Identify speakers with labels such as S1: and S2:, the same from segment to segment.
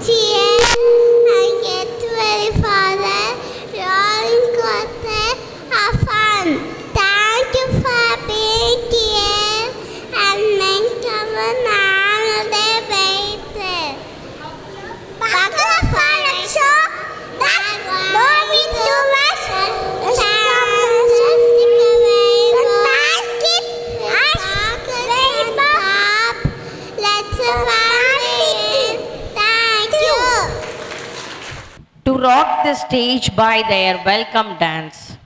S1: cheer and get ready for the rolling coaster of fun. Thank you for being here and make our another better. Butterfly show that moving to us.
S2: To rock the stage by their welcome dance.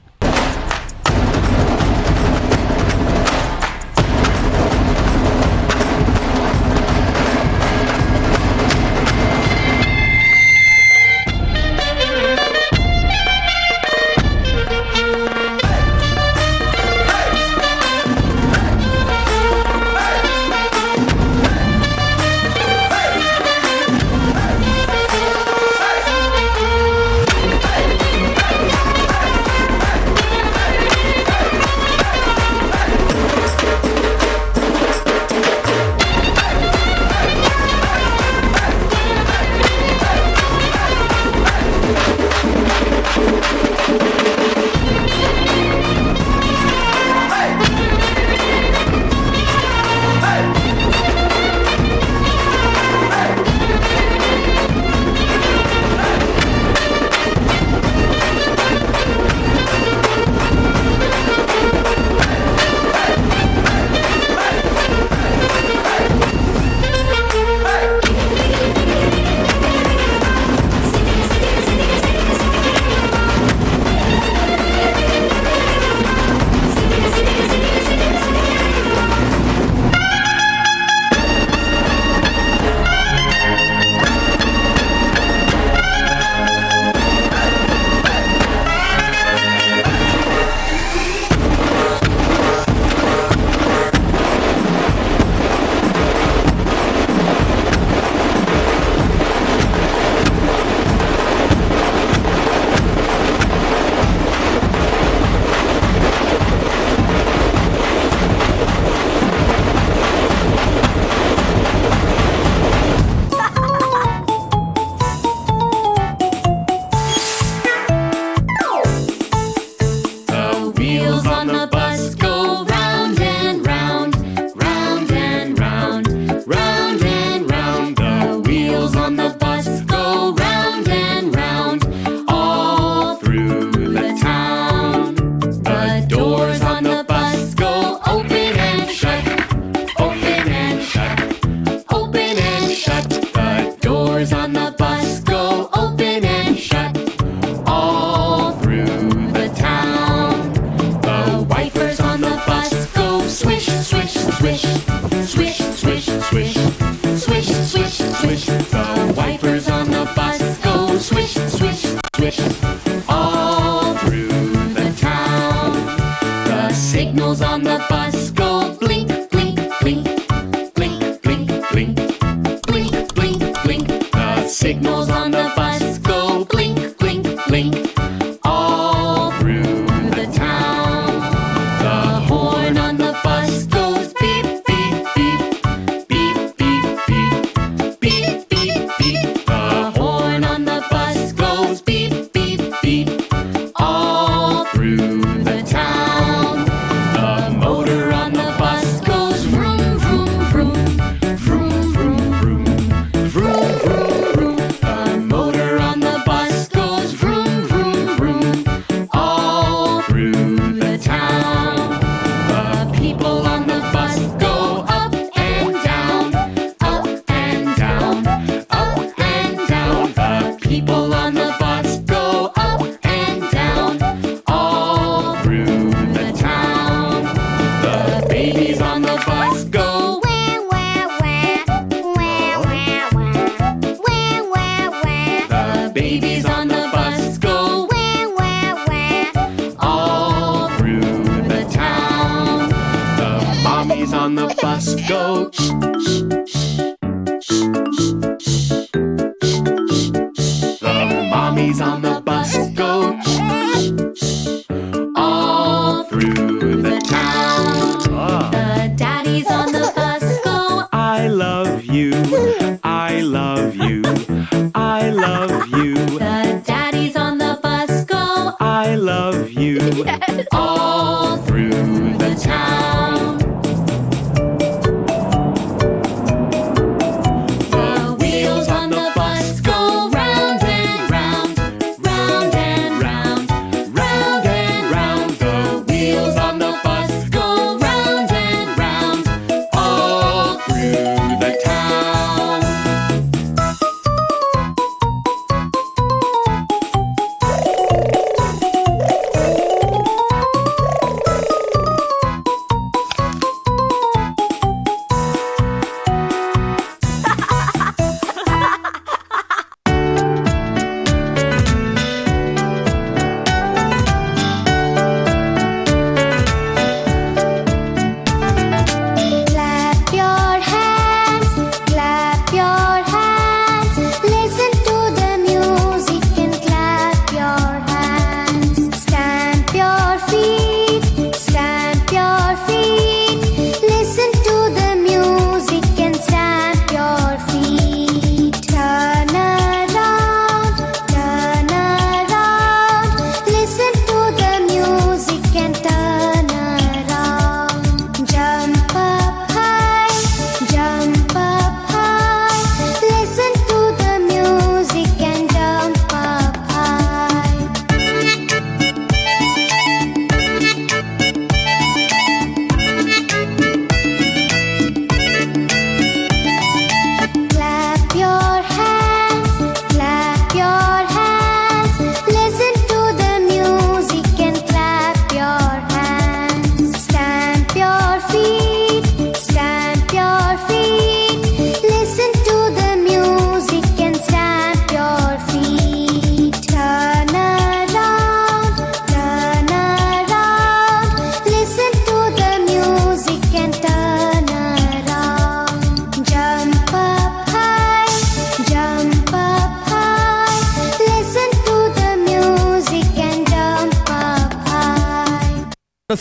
S3: I love you.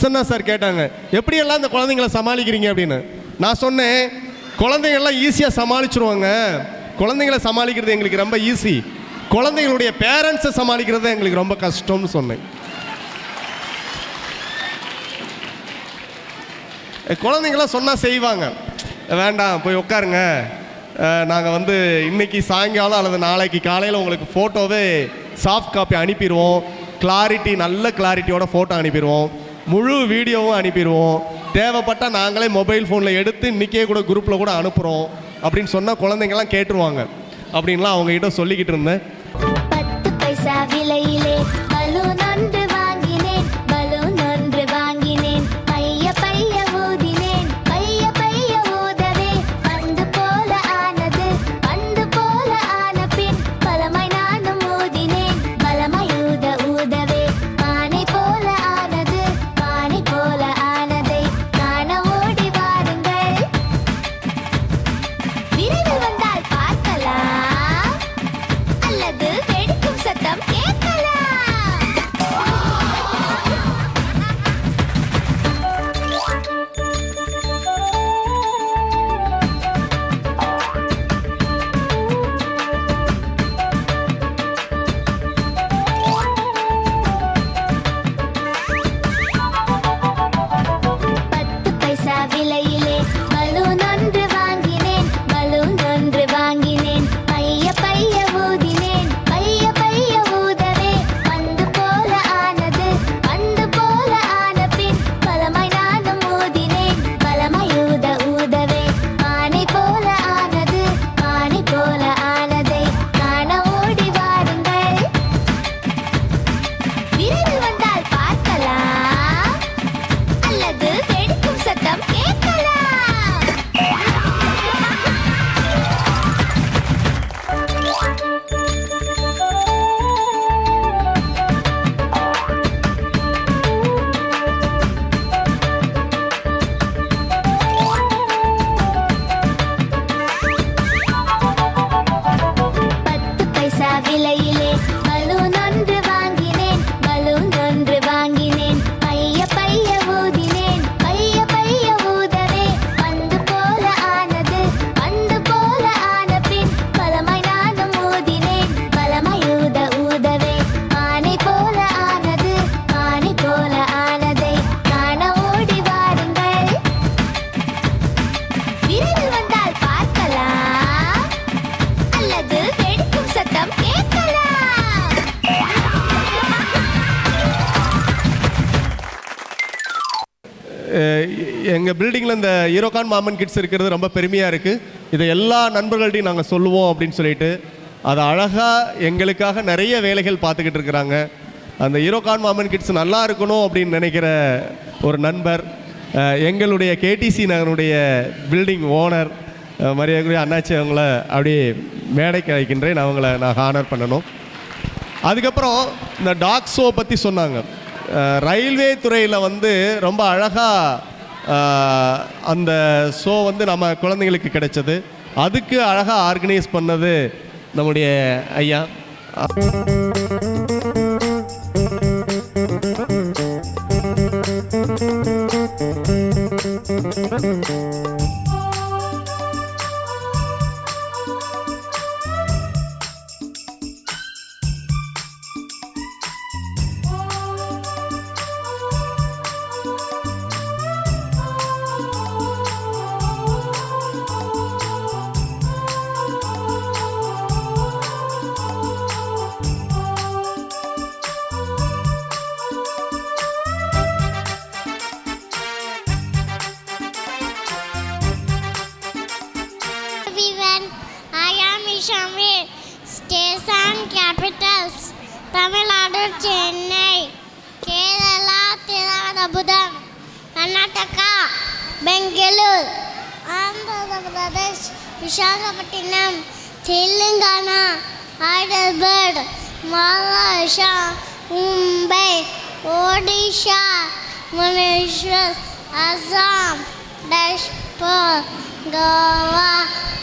S3: Prasanna sir கேட்டாங்க, எப்படியெல்லாம் இந்த குழந்தைங்களை சமாளிக்கிறீங்க அப்படின்னு. நான் சொன்னேன், குழந்தைங்கள்லாம் ஈஸியாக சமாளிச்சிருவாங்க, குழந்தைங்களை சமாளிக்கிறது எங்களுக்கு ரொம்ப ஈஸி, குழந்தைங்களுடைய பேரண்ட்ஸை சமாளிக்கிறது எங்களுக்கு ரொம்ப கஷ்டம்னு சொன்னேன். குழந்தைங்களாம் சொன்னால் செய்வாங்க, வேண்டாம் போய் உட்காருங்க, நாங்கள் வந்து இன்றைக்கி சாயங்காலம் அல்லது நாளைக்கு காலையில் உங்களுக்கு ஃபோட்டோவே சாஃப்ட் காப்பி அனுப்பிடுவோம், கிளாரிட்டி நல்ல கிளாரிட்டியோட ஃபோட்டோ அனுப்பிடுவோம், முழு வீடியோவும் அனுப்பிடுவோம், தேவைப்பட்டால் நாங்களே மொபைல் ஃபோனில் எடுத்து இன்றைக்கே கூட குரூப்பில் கூட அனுப்புகிறோம் அப்படின்னு சொன்னால் குழந்தைங்கள்லாம் கேட்டுருவாங்க அப்படின்லாம் அவங்ககிட்ட சொல்லிக்கிட்டு இருந்தேன்.
S1: 10 பைசா விலையிலே பலூன் ஒன்று வாங்கினேன், பலூன் ஒன்று வாங்கினேன், பைய பைய ஊதினேன், பைய பைய ஊதவே பந்து போல ஆனது, பந்து போல ஆன பின் பலமாய் நானும் ஊதினேன், பலமாய் ஊத ஊதவே பானை போல ஆனது, பானை போல ஆனதை காண ஓடி வாருங்கள், விரைவில் வந்தால் பார்க்கலாம் அல்லது வெடிக்கும் சத்தம் கேட்கலாம். பத்து பைசா விலையிலே பலூன் ஒன்று வாங்கினேன், பலூன் ஒன்று வாங்கினேன், பைய பைய ஊதினேன், பைய பைய ஊதவே பந்து போல ஆனது, பந்து போல ஆன பின் பலமாய் நானும் ஊதினேன், பலமாய் ஊத ஊதவே பானை போல ஆனது, பானை போல ஆனதை காண ஓடி வாருங்கள், விரைவில் வந்தால் பார்க்கலாம் அல்லது வெடிக்கும் சத்தம் கேட்கலாம். பத்து பைசா விலையிலே பலூன் ஒன்று வாங்கினேன், பலூன் ஒன்று வாங்கினேன், பைய பைய ஊதினேன், பைய பைய ஊதவே பந்து போல ஆனது, பந்து போல ஆன பின் பலமாய் நானும் ஊதினேன், பலமாய் ஊத ஊதவே பானை போல ஆனது, பானை போல ஆனதை காண ஓடி வாருங்கள், விரைவில் வந்தால் பார்க்கலாம் அல்லது வெடிக்கும் சத்தம் கேட்கலாம்.
S3: எங்கள் பில்டிங்கில் இந்த ஈரோகான் மாமன் கிட்ஸ் இருக்கிறது ரொம்ப பெருமையாக இருக்குது. இதை எல்லா நண்பர்கள்ட்டையும் நாங்கள் சொல்லுவோம் அப்படின்னு சொல்லிட்டு அதை அழகாக எங்களுக்காக நிறைய வேலைகள் பார்த்துக்கிட்டு இருக்கிறாங்க. அந்த ஈரோகான் மாமன் கிட்ஸ் நல்லா இருக்கணும் அப்படின்னு நினைக்கிற ஒரு நண்பர், எங்களுடைய கேடிசி நகருடைய பில்டிங் ஓனர் மரியாதைக்குரிய அண்ணாச்சி அவங்கள அப்படியே மேடைக்கு அழைக்கின்றேன், அவங்கள நான் ஹானர் பண்ணணும். அதுக்கப்புறம் இந்த டாக் ஷோ பற்றி சொன்னாங்க. ரயில்வே துறையில் வந்து ரொம்ப அழகாக அந்த ஷோ வந்து நம்ம குழந்தைங்களுக்கு கிடைச்சது, அதுக்கு அழகாக ஆர்கனைஸ் பண்ணது நம்முடைய ஐயா.
S1: Everyone, I am Ishamir. Station capitals: Tamil Nadu, Chennai, Kerala, Tirunelveli, Karnataka, Bengaluru, Andhra Pradesh, Visakhapatnam, Telangana, Hyderabad, Maharashtra, Mumbai, Odisha, Bhubaneswar, Assam, Dashpur, Goa,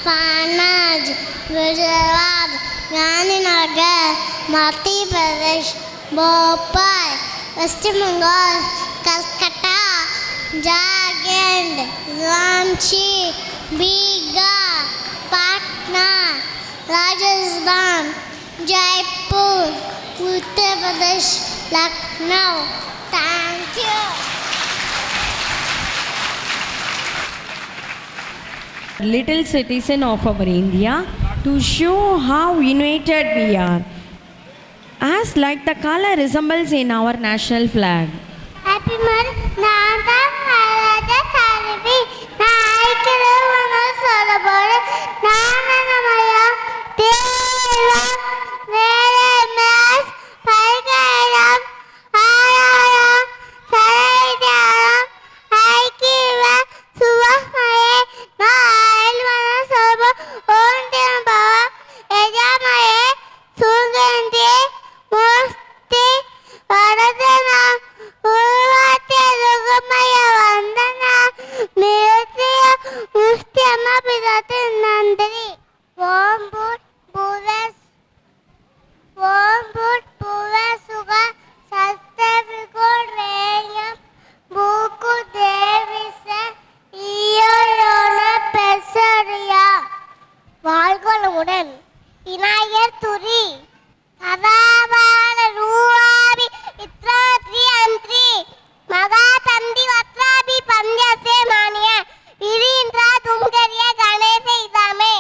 S1: Panaj, Gujarat, Gandhinagar, Madhya Pradesh, Bhopal, West Bengal, Calcutta, Jharkhand, Ranchi, Bihar, Patna, Rajasthan, Jaipur, Uttar Pradesh, Lucknow. Thank you.
S4: Little citizen of our India to show how united we are, as like the color resembles in our national flag.
S1: Happy month, Nanda Maharaja Sarivi, Naikara Vana Salabara, Nana Namaya, Deva, Vere Mas, Paigaram, Ayara, Sarayara, Aikiva, Suvamaye, Nail Vana Salaba, Ondambava, Ejamaye, Sugandhi, Musti, Varadana, Urvate, Lugamaya, Vandana, Miratiya, Mustiama, Pidate, Nandri, Wombut, Buves, Suga, Sastavigo, Reyam, Buku, Devisa, Iyolona, Pesaria, வாழ்கோளமுடன் Vinayagar துரி கதாபால ரூவாபி இத்ராத்ரி அந்திரி மகா தந்தி வத்ராபி பந்தியசே மானிய விரீந்திரா தும்கரிய கணேச இதாமே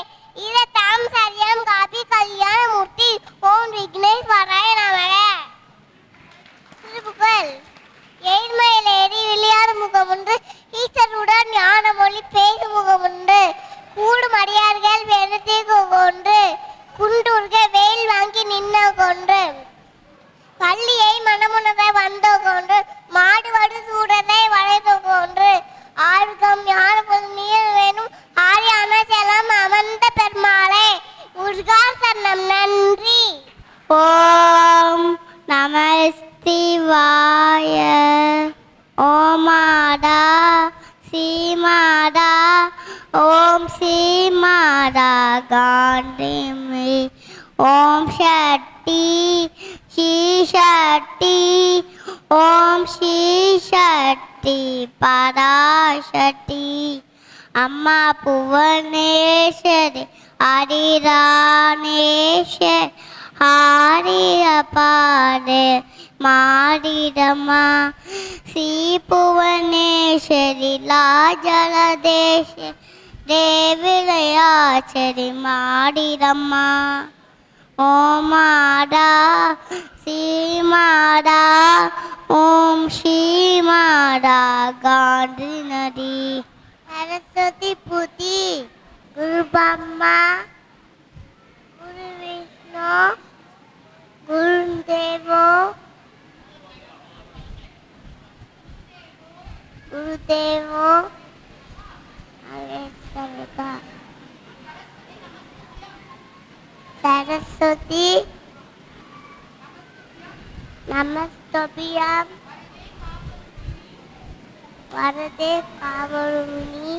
S1: இத தாம் சரியம் coffee கல்யாண மூர்த்தி ஓம் விக்னேஸ்வராய நமக. திருப்புகழ் ஏழ்மையில் ஏறி விளையாடு முகமுண்டு ஈஸ்வருடன் ஞான மொழி பேசும் முகமுண்டு கூடும் அடியார்கள் வெறுத்தி கொண்டு குண்டூர்க வெயில் வாங்கி நின்ன கொண்டு பள்ளியை மனமுனதை வந்த கொண்டு மாடுவடு சூடதை வளைத்து கொண்டு ஆழ்கம் ஞானபோது நீர் வேணும் ஆரியான செலம் அமர்ந்த பெருமாளே உர்கார் சரணம். நன்றி. ஓம் நம சிவாய. ஓமாடா சீமாடா ஓம் சீமாடா காண்டிமி ஓம் ஷட்டி ஸ்ரீ ஓம் ஸ்ரீ ஷட்டி பராசக்தி அம்மா புவனேஸ்வரி ஹரிராணேஸ்வரி ஹரிரபாடே மாடிடமா ஸ்ரீ புவனேஸ்வரி லாஜலதேஷ தேவிலையாச்சரி மாடிடம்மா. ஓமாடா சீமாடா ஓம் ஸ்ரீமாடா காந்தி நதி சரஸ்வதி புதி குரு பிரம்மா குரு விஷ்ணு குரு தேவோ குருதேவோ सरस्वती नमस्तभ्याम वरदे कामरुणी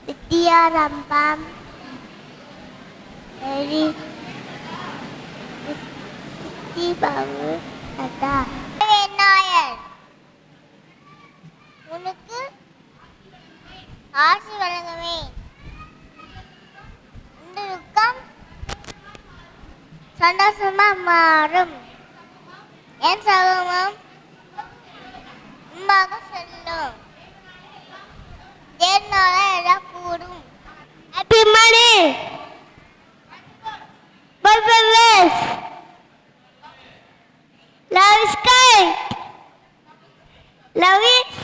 S1: विद्यारंभम हरि सिद्धि बाबू सदा விநாயகர் உனக்கு ஆசி வழங்கவே இந்த துக்கம் சந்தோஷமா மாறும் என் சகமும் அம்பாக செல்லும் தேர்னால எல்லாம் கூடும் happy money purpose love sky love it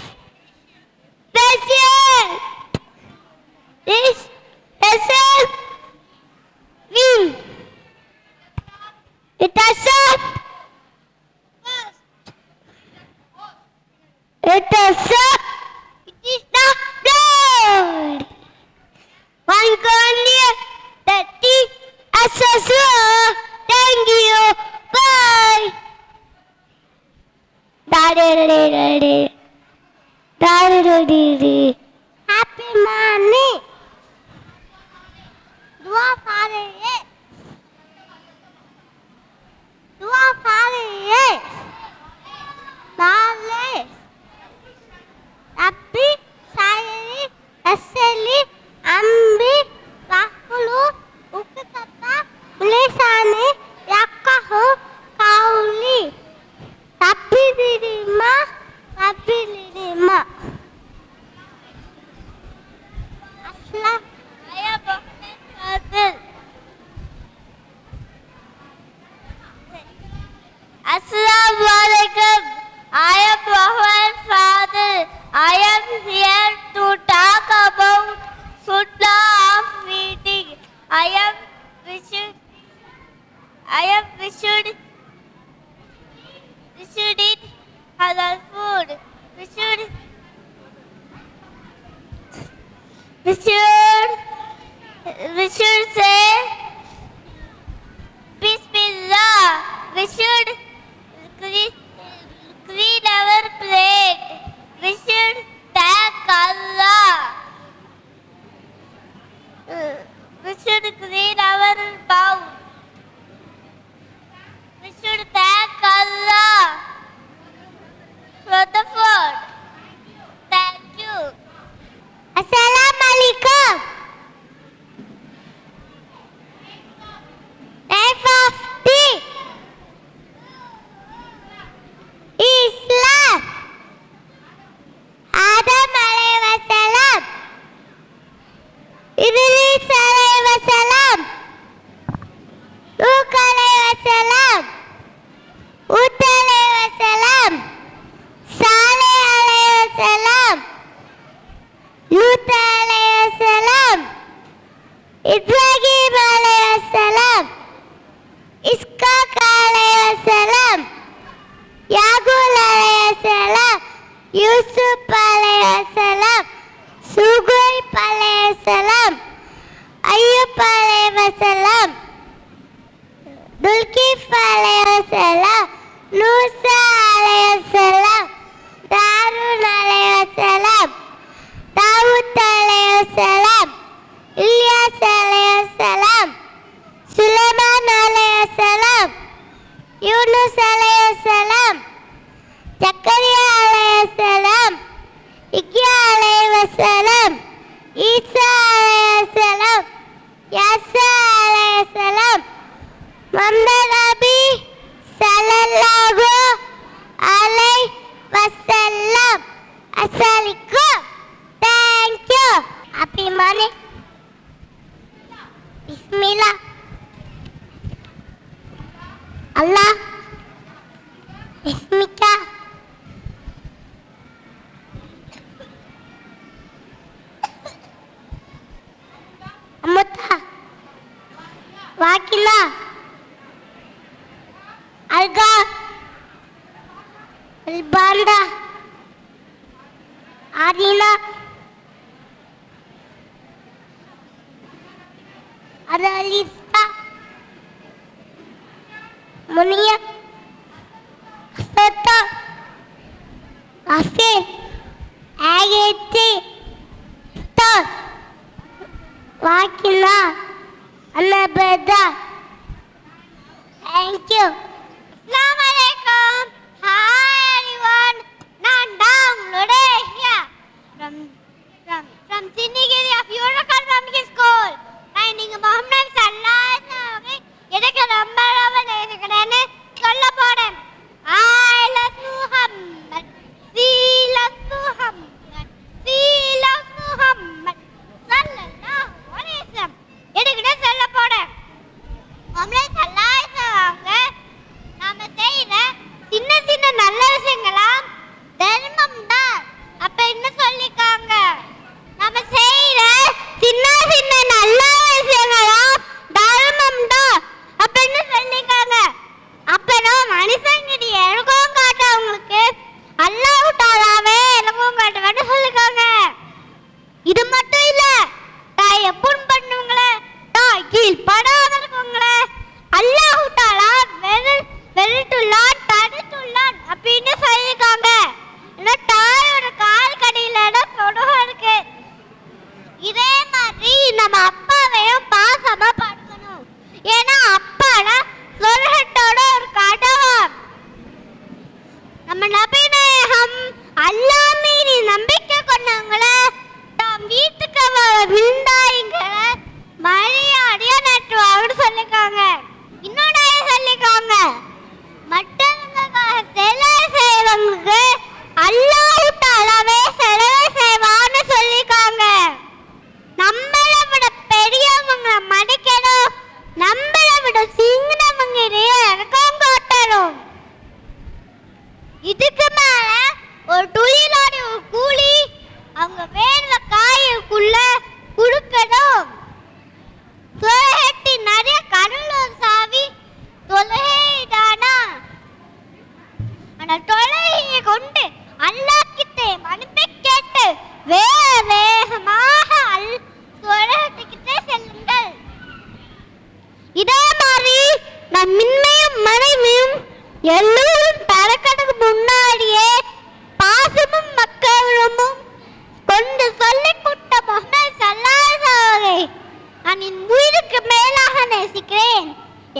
S1: special this special win it has it is not good one corner that is accessory. Thank you, bye. Daddy. Happy morning. Dua Father. அசலி அம்பி பாக்குலு உப்புத்தப்பா முலேசானி யாக்கஹு காவுலி தப்பிதிரிமா தப்பிலிரிமா அஸ்லா ஐயா பக்கத்தில் Assalamu alaikum. I am Muhammad Fadil. I am here to talk about Sunnah of feeding. I am we should eat halal food. We should say Bismillah. We should clean our plate. We should thank Allah. We should clean our bowl. We should thank Allah for the food. Thank you. Assalamu alaikum. Type of tea. Islam. Adam alayhi wasalam. Idris alayhi wasalam. Nuh alayhi wasalam. Hud alayhi wasalam. Saleh alayhi wasalam. Lut alayhi wasalam. Ibrahim alayhi wasalam. Ishaq alayhi wasalam. Yaqub alayhi salam, Yusuf alayhi salam, Suhaib alayhi salam, Ayyub alayhi salam, Dulkif alayhi salam, Musa alayhi salam, Harun alayhi salam, Dawud alayhi salam, Ilyas alayhi salam, Sulaiman alayhi salam, Yunus alayhi salam, Zakaria alayhi salam, Yahya alayhi salam, Isa alayhi salam, Yasa alayhi salam, Muhammad Nabi sallallahu alayhi wasallam. Assalamualaikum. Thank you. Happy morning. Bismillah. Allah Bismika Amuta Wakila Alga Albanda Adina Adalista Munia Sata Afi Ageti Star Wakila Anabeda. Thank you. Assalamu alaikum. Hi everyone. நான் downloaded here from Sinigiri of Eurocan Public School. நான் நீங்க முகமது சல்லல்லாஹு எனக்கு ரொம்ப ரொம்ப நேசிக்கிறேன்னு சொல்ல போறேன். I love Muhammad. We love Muhammad. We love Muhammad. சல்லல்லாஹு அலைஹி வஸல்லம். எனக்கு சொல்ல போறேன். முகமது சல்லல்லாஹு நாம செய்யற சின்ன சின்ன நல்ல விஷயங்களா தர்மம் தான். அப்ப என்ன சொல்லிருக்காங்க? நாம செய்யற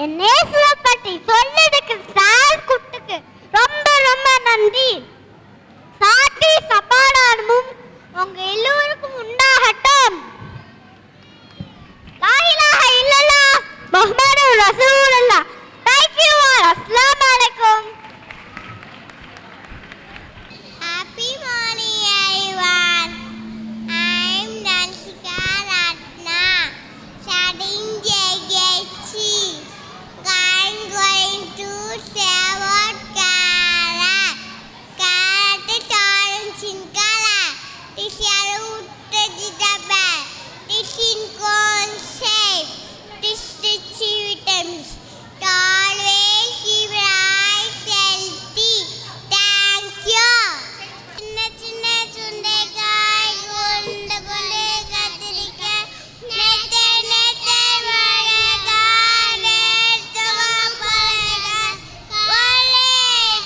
S1: என் நேசரை பற்றி சொன்னதுக்கு சார் குட்டுக்கு ரொம்ப ரொம்ப நன்றி. சாட்டி சமாதானமும் உங்க எல்லோருக்கும் உண்டாகட்டும். லா இலாஹ இல்லல்லாஹ் முஹம்மதுர் ரசூலுல்லாஹ். Thank you all. Assalamu alaikum. Happy morning everyone. I'm Nanshika Ratna, studying JKC. I'm going to say what carrot. Carrot is orange in color. It's yellow vegetable. It's in cone shape. It's rich in vitamins. Always keep eyes healthy. Thank you. சின்ன சின்ன சுண்டைக்காய் குண்டு குண்டு கத்திரிக்காய் நெட்டை நெட்டை மிளகாய் நேர்த்தவா பழகாய் கொள்ளை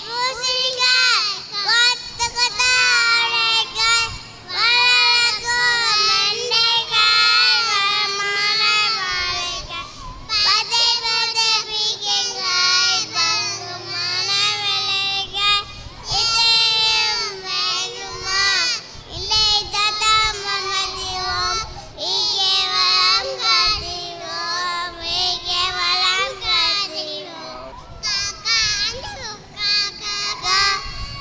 S1: பூசணிக்காய் கொத்த கொத்த அவரைக்காய் வளரக்கும் வெண்டைக்காய் வளமான வாழைக்காய் பதை பதை பீக்கங்காய் பங்குமான வெள்ளரிக்காய் இதையும் வேணுமா இல்லை தாத்தா மமதிவோம் ஈகே வளம் காத்திவோம் ஈகே வளம் காத்திவோம் காக்கா அந்த பக்கம் காக்கா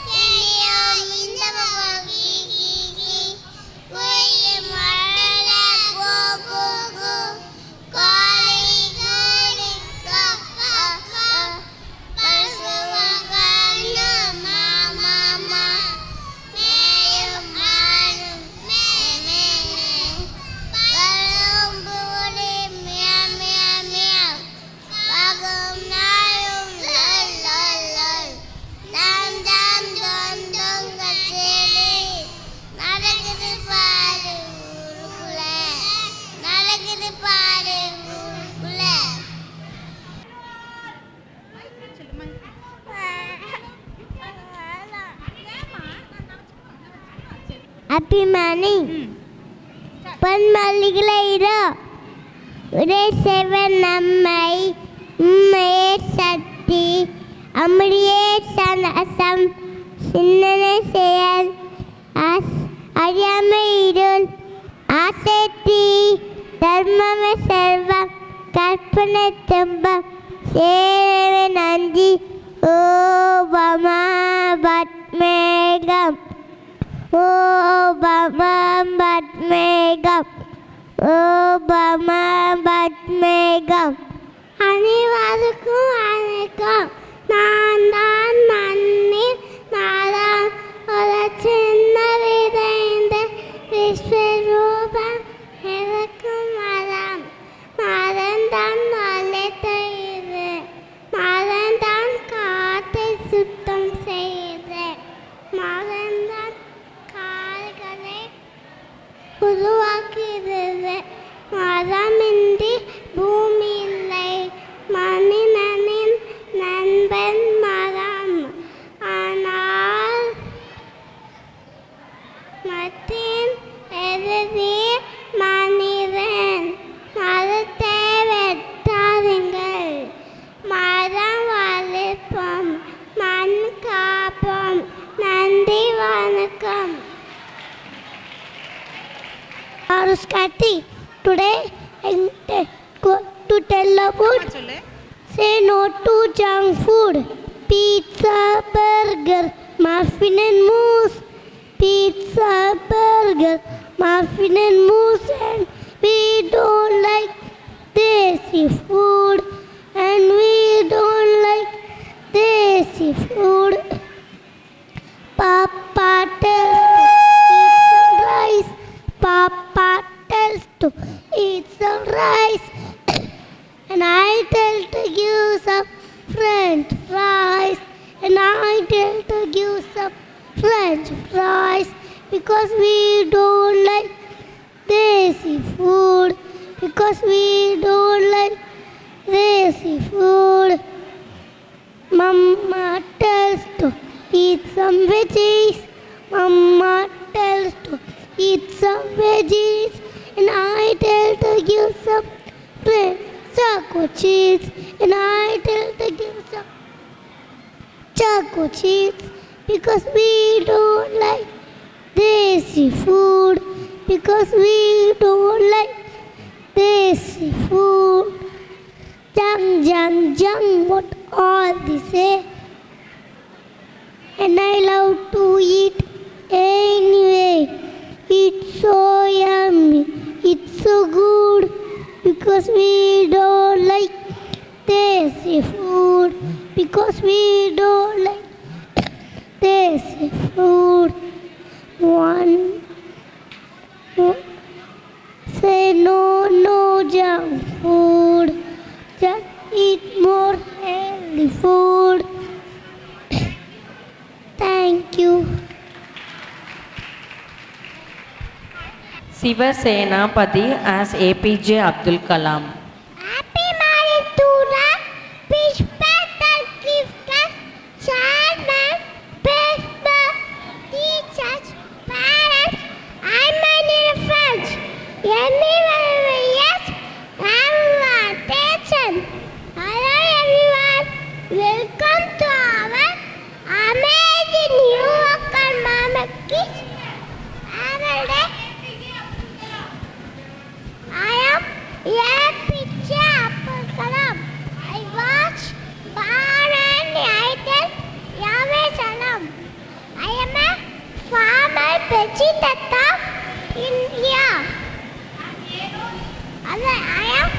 S1: கிளியும் இந்த பக்கம் கீ கீ கீ குயில் மழல கூ கூ கூ கோழி கோழி கா கா கா பசுவும் கண்ணு மா மா மா மேயும் மானும் மே மே மே பழம் பூரி மியா மியா மியா பகும் நாயும் லல் லல் லல் டம் டம் டம் டம் கச்சேரி நடக்குது பாரு ஊருக்குள்ள நடக்குது பாரு ஊருக்குள்ள. Happy morning. பொன்மல்லிகளோ உடை செவன் நம்மை உண்மையே சக்தி அம்ரியே சனசம் சின்னனை செயல் அறியாமை இருள் ஆசைத்தி தர்மமே செல்வம் கற்பனை துன்பம் சேவை நன்றி ஓபமா பத்மேகம் ஓபமா பத்மேகம் ஓபமா பத்மேகம். அனைவருக்கும் வணக்கம். நான் தான் மண்ணில் நாதான் ஒரு சின்ன விதைந்த விஸ்வரூபம் இருக்கும் மரம். மரம் தான் வளர்த்தது. மரம் தான் காற்றை சுத்தம் செய்து. மரம் தான் கால்களை உருவாக்குகிறது. மரமின்றி பூமி இல்லை. மனிதனின் நண்பன் மரம். ஆனால் மத்தின் எதிரி மனிதன். மரத்தை வெட்டாதீங்கள். மரம் வளர்ப்போம். மண் காப்போம். நன்றி வணக்கம். Aruskati, today I'm to tell about say no to junk food. Pizza, burger, muffin and mousse. Pizza, burger, muffin and mousse. And we don't like desi food. And we don't like desi food. Papa tells to eat some rice. And I tell to give some French fries. And I tell to give some French fries. Because we don't like desi food. Because we don't like desi food. Mama tells to eat some veggies. Mama tells to eat some veggies. And I tell to give some chocolate cheese. and I tell the kids choco chips because we don't like desi food, because we don't like desi food. Junk, what all they say. And I love to eat anyway. It's so yummy, it's so good, because we don't like desi food, because we don't like desi food. One say no junk food, just eat more healthy food. Thank you.
S2: Siva Senapati as APJ Abdul Kalam.
S1: Happy marriage to the respected gifters, chairman, principal, teachers, parents, and my dear friends. Yes, everyone, attention. Hello everyone, welcome to our amazing New Yorker Mama Kids Annual Day. I am APJ Abdul Kalam. I watch Bar and Idol Yahweh Salam. I am a farmer president of India. I am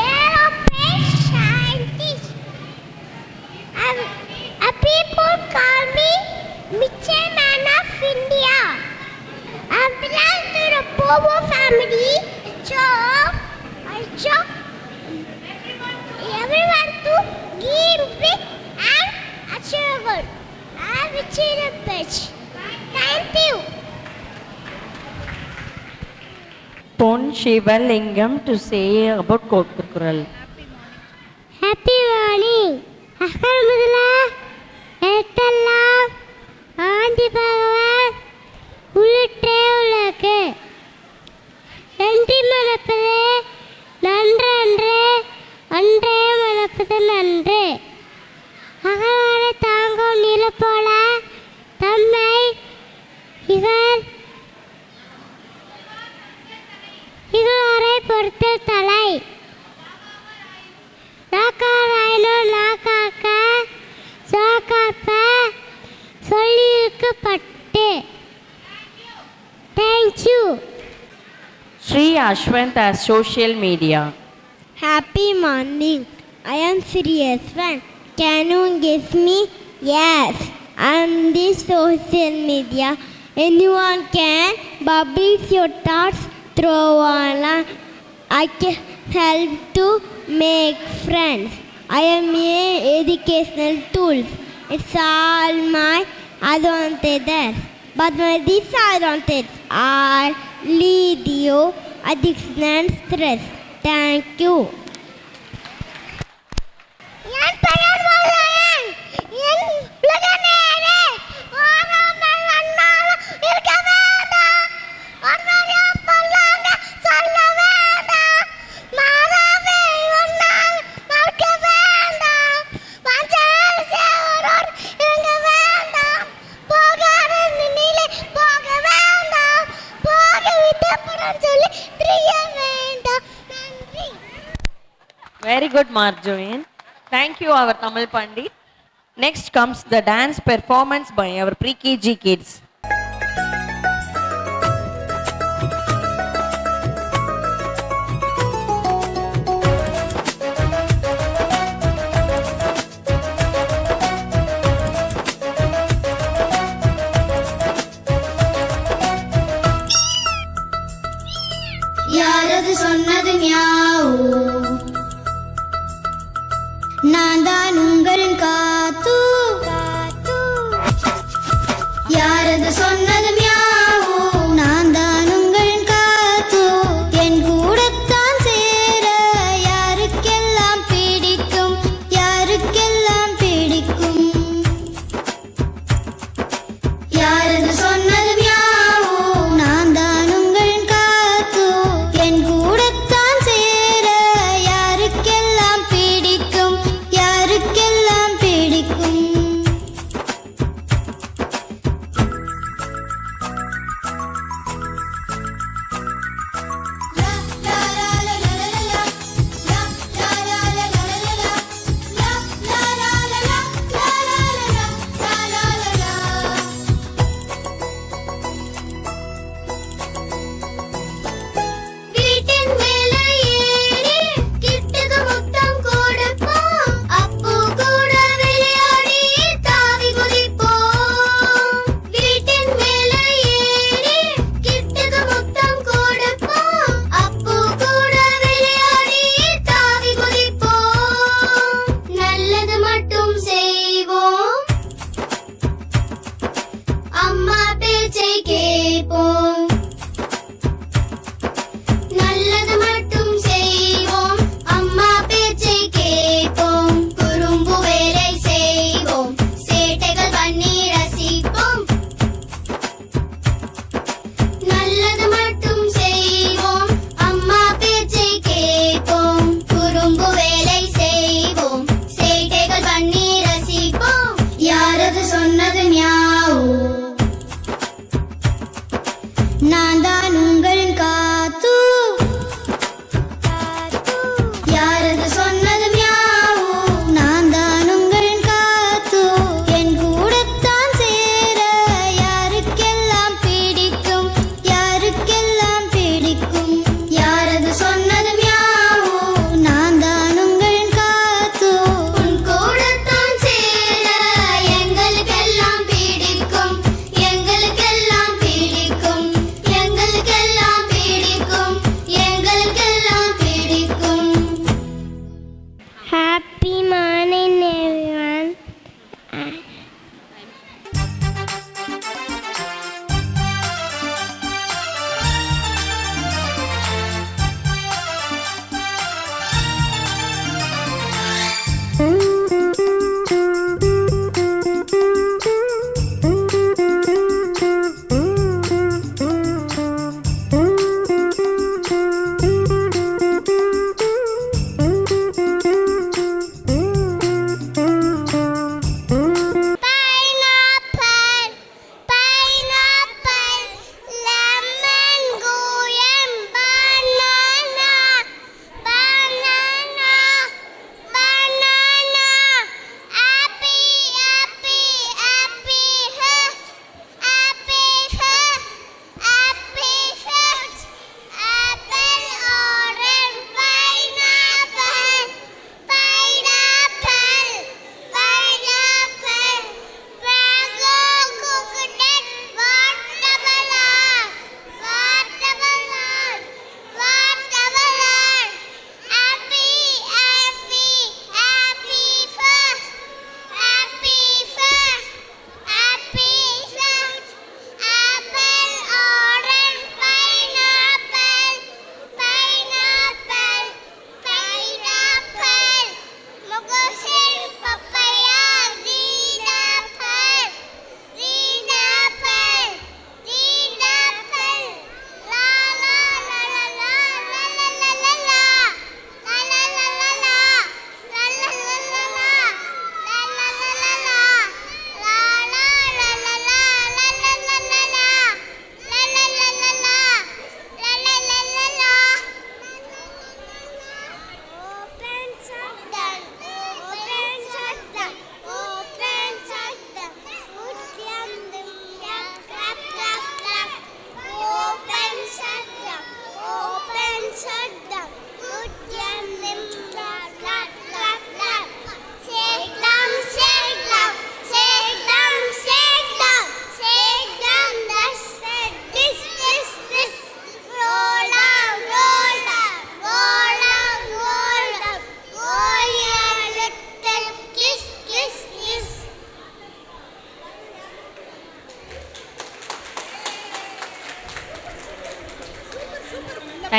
S1: aerospace scientist. People call me Mitchell Man of India. I belong to the Bobo family. So everyone to give big and achievable. I wish you the best. Thank you.
S2: Pon Shivalingam to say about Kottakural.
S1: Happy morning. Ahamudula, Etala, Andi Bhagavan, Ulute Ulake. நன்றி மணப்பதே நன்றே அன்றே மணப்பது நன்றே அகவார தாங்கும் நில போல தம்மை இகழோரை பொறுத்த தலை நாக்காராயினோ நாக்காக்க சாக்காப்ப சொல்லியிருக்கப்பட்டு. Thank you.
S2: Sri Ashwant as social media.
S1: Happy morning. I am serious one. Can you give me? Yes. I am this social media. Anyone can publish your thoughts through online. I can help to make friends. I am a educational tool. It's all my advantages. But my disadvantages are lead you addiction and stress. Thank you. என் பெயர் முருகன். என் உலகநேரே ஓராமல் அண்ணாலும் இருக்க வேண்டாம். ஒருவரையா பொல்லாங்க சொல்ல வேண்டாம். மாறாவே ஒன்றால் மறுக்க வேண்டாம். வஞ்சால் சேவரோடு இறங்க வேண்டாம். போகாத நிலையிலே போக வேண்டாம். போக விட்டப்புறம் சொல்லி திரிய வேண்டாம். நன்றி.
S2: Very good, Marjorie. Thank you, our Tamil Pandit. Next comes the dance performance by our pre-KG kids.
S1: யாரது சொன்னது மியாவோ, நான் தான் உங்களின் காத்து. யாரது சொன்னது மியாவோ, நான் தான் உங்களின் காத்து. என் கூடத்தான் சேர யாருக்கெல்லாம் பிடிக்கும், யாருக்கெல்லாம் பிடிக்கும். யாரது சொன்னது மியாவோ, நான் தான் உங்களின் காத்து. என் கூடத்தான் சேர யாருக்கெல்லாம் பிடிக்கும்,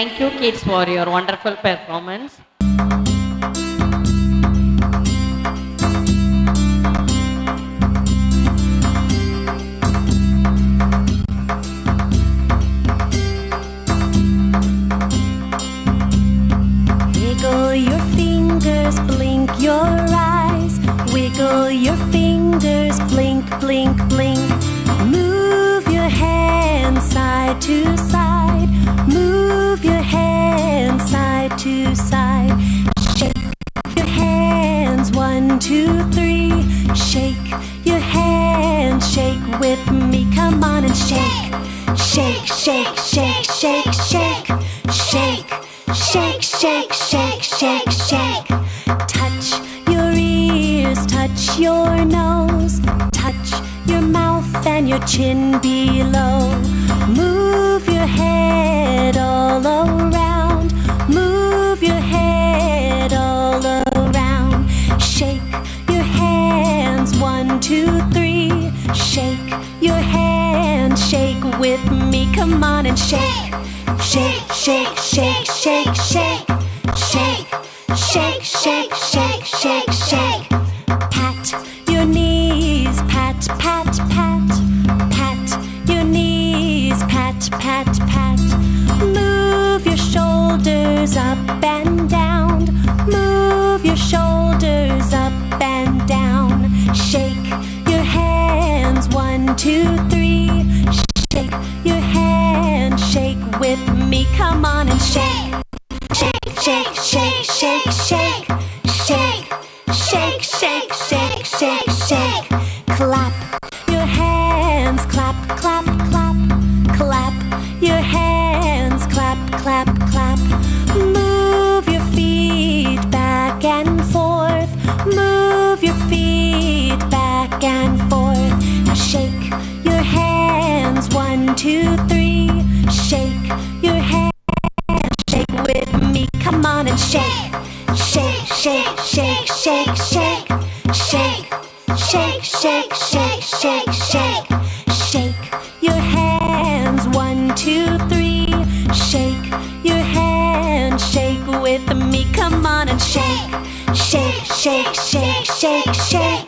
S2: Thank you, kids, for your wonderful performance.
S5: Wiggle your fingers, blink your eyes. Wiggle your fingers, blink, blink, blink. Move your hands side to side. Move your hands side to side. Shake your hands, 1, 2, 3. Shake your hands, shake with me. Come on and shake. Shake, shake, shake, shake, shake. Shake, shake, shake, shake, shake, shake. Touch your ears, touch your nose. Touch your mouth and your chin below. Move your head all around. Move your head all around. Shake your hands, 1, 2, 3. Shake your hands, shake with me. Come on and shake. Shake, shake, shake, shake, shake. Shake, shake, shake, shake, shake, shake. Pat your knees, pat, pat, pat. Pat your knees, pat, pat, pat. Move your shoulders up and down. Move your shoulders up and down. Shake your hands, 1, 2, 3. Shake your hands, shake with me. Come on and shake. Shake, shake, shake, shake, shake. Shake, shake, shake, shake, shake, shake. Clap your hands, clap, clap, clap. Clap your hands, clap, clap, clap. Move your feet back and forth. Move your feet back and forth. Now shake your hands, 1, 2, 3. Shake your hands, shake with me. Come on and shake. Shake, shake, shake, shake, shake. Shake, shake, shake, shake, shake, shake. Shake your hands, 1, 2, 3. Shake your hands, shake with me. Come on and shake. Shake, shake, shake, shake, shake.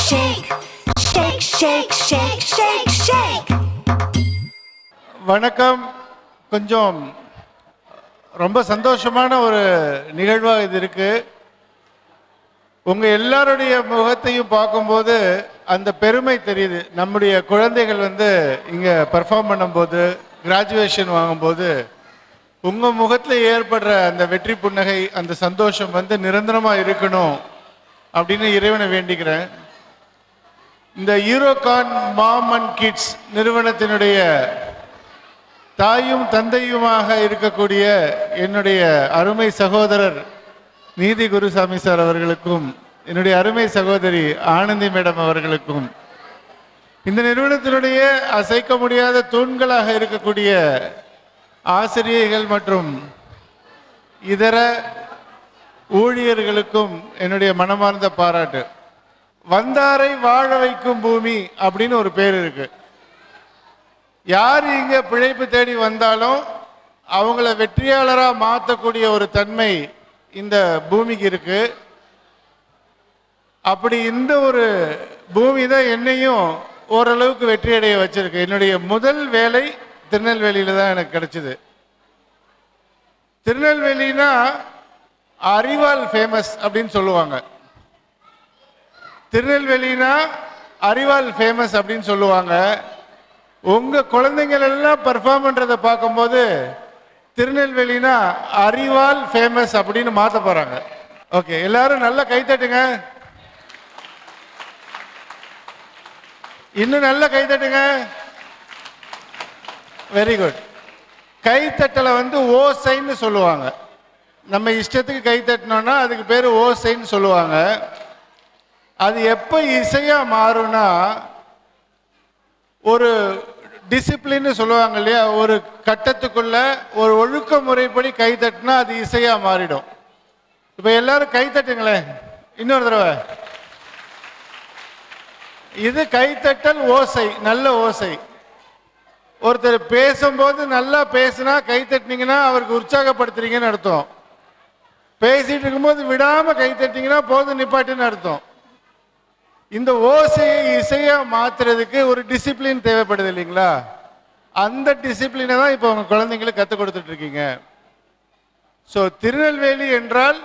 S5: Shake, shake, shake, shake, shake, shake.
S6: வணக்கம். கொஞ்சம் ரொம்ப சந்தோஷமான ஒரு நிகழ்வாக இது இருக்கு. உங்க எல்லாருடைய முகத்தையும் பார்க்கும்போது அந்த பெருமை தெரியுது. நம்முடைய குழந்தைகள் இங்க பெர்ஃபார்ம் பண்ணும்போது, கிராஜுவேஷன் வாங்கும்போது உங்க முகத்துல ஏற்படுற அந்த வெற்றி புன்னகை, அந்த சந்தோஷம் நிரந்தரமா இருக்கணும் அப்படின்னு இறைவனை வேண்டிக்கிறேன். இந்த ஈரோகான் மாம் அண்ட் கிட்ஸ் நிறுவனத்தினுடைய தாயும் தந்தையுமாக இருக்கக்கூடிய என்னுடைய அருமை சகோதரர் நீதி குருசாமி சார் அவர்களுக்கும், என்னுடைய அருமை சகோதரி ஆனந்தி மேடம் அவர்களுக்கும், இந்த நிறுவனத்தினுடைய அசைக்க முடியாத தூண்களாக இருக்கக்கூடிய ஆசிரியர்கள் மற்றும் இதர ஊழியர்களுக்கும் என்னுடைய மனமார்ந்த பாராட்டு. வந்தாரை வாழ வைக்கும் பூமி அப்படின்னு ஒரு பேர் இருக்கு. யார் இங்க பிழைப்பு தேடி வந்தாலும் அவங்கள வெற்றியாளராக மாற்றக்கூடிய ஒரு தன்மை இந்த பூமிக்கு இருக்கு. அப்படி இந்த ஒரு பூமி தான் என்னையும் ஓரளவுக்கு வெற்றி அடைய வச்சிருக்கு. என்னுடைய முதல் வேலை திருநெல்வேலியில தான் எனக்கு கிடைச்சது. திருநெல்வேலினா அறிவால் ஃபேமஸ் அப்படின்னு சொல்லுவாங்க. திருநெல்வேலினா அறிவால் ஃபேமஸ் அப்படின்னு சொல்லுவாங்க. உங்க குழந்தைங்கள் எல்லாம் பெர்ஃபார்ம் பண்றதை பார்க்கும்போது திருநெல்வேலினா அறிவால் ஃபேமஸ் அப்படின்னு மாத்த போறாங்க. ஓகே, எல்லாரும் நல்லா கைத்தட்டுங்க. இன்னும் நல்லா கைத்தட்டுங்க. Very good. கைத்தட்டலை ஓசைன்னு சொல்லுவாங்க. நம்ம இஷ்டத்துக்கு கைத்தட்டினோம்னா அதுக்கு பேர் ஓசைன்னு சொல்லுவாங்க. அது எப்போ இசையா மாறும்னா, ஒரு டிசிப்ளின்னு சொல்லுவாங்க இல்லையா, ஒரு கட்டத்துக்குள்ள ஒரு ஒழுக்க முறைப்படி கைத்தட்டினா அது இசையா மாறிடும். இப்போ எல்லாரும் கைத்தட்டுங்களேன் இன்னொரு தடவை. இது கைத்தட்டல் ஓசை, நல்ல ஓசை. ஒருத்தர் பேசும்போது நல்லா பேசுனா கை தட்டினீங்கன்னா அவருக்கு உற்சாகப்படுத்துறீங்கன்னு அர்த்தம். பேசிட்டு இருக்கும்போது விடாம கை தட்டிங்கன்னா போதும் நிப்பாட்டுன்னு அர்த்தம். இந்த ஓசையை இசையா மாத்துறதுக்கு ஒரு டிசிப்ளின் தேவைப்படுது இல்லைங்களா? அந்த டிசிப்ளினை தான் இப்போ உங்க குழந்தைங்களுக்கு கற்றுக் கொடுத்துட்டு இருக்கீங்க. ஸோ திருநெல்வேலி என்றால்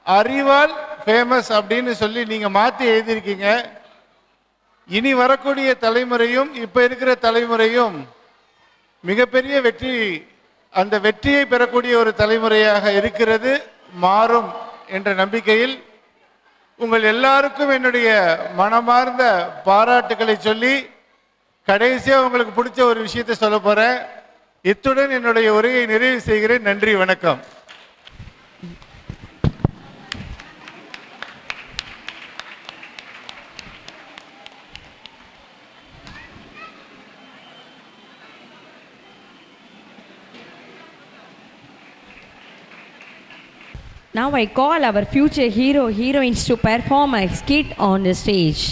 S6: அறிவால் ஃபேமஸ் அப்படின்னு சொல்லி நீங்க மாற்றி எழுதியிருக்கீங்க. இனி வரக்கூடிய தலைமுறையும் இப்ப இருக்கிற தலைமுறையும் மிகப்பெரிய வெற்றி, அந்த வெற்றியை பெறக்கூடிய ஒரு தலைமுறையாக இருக்கிறது, மாறும் என்ற நம்பிக்கையில் உங்கள் எல்லாருக்கும் என்னுடைய மனமார்ந்த பாராட்டுக்களை சொல்லி கடைசியா உங்களுக்கு பிடிச்ச ஒரு விஷயத்தை சொல்ல போறேன். இத்துடன் என்னுடைய உரையை நிறைவு செய்கிறேன். நன்றி, வணக்கம்.
S4: Now I call our future hero, heroines to perform a skit on the stage.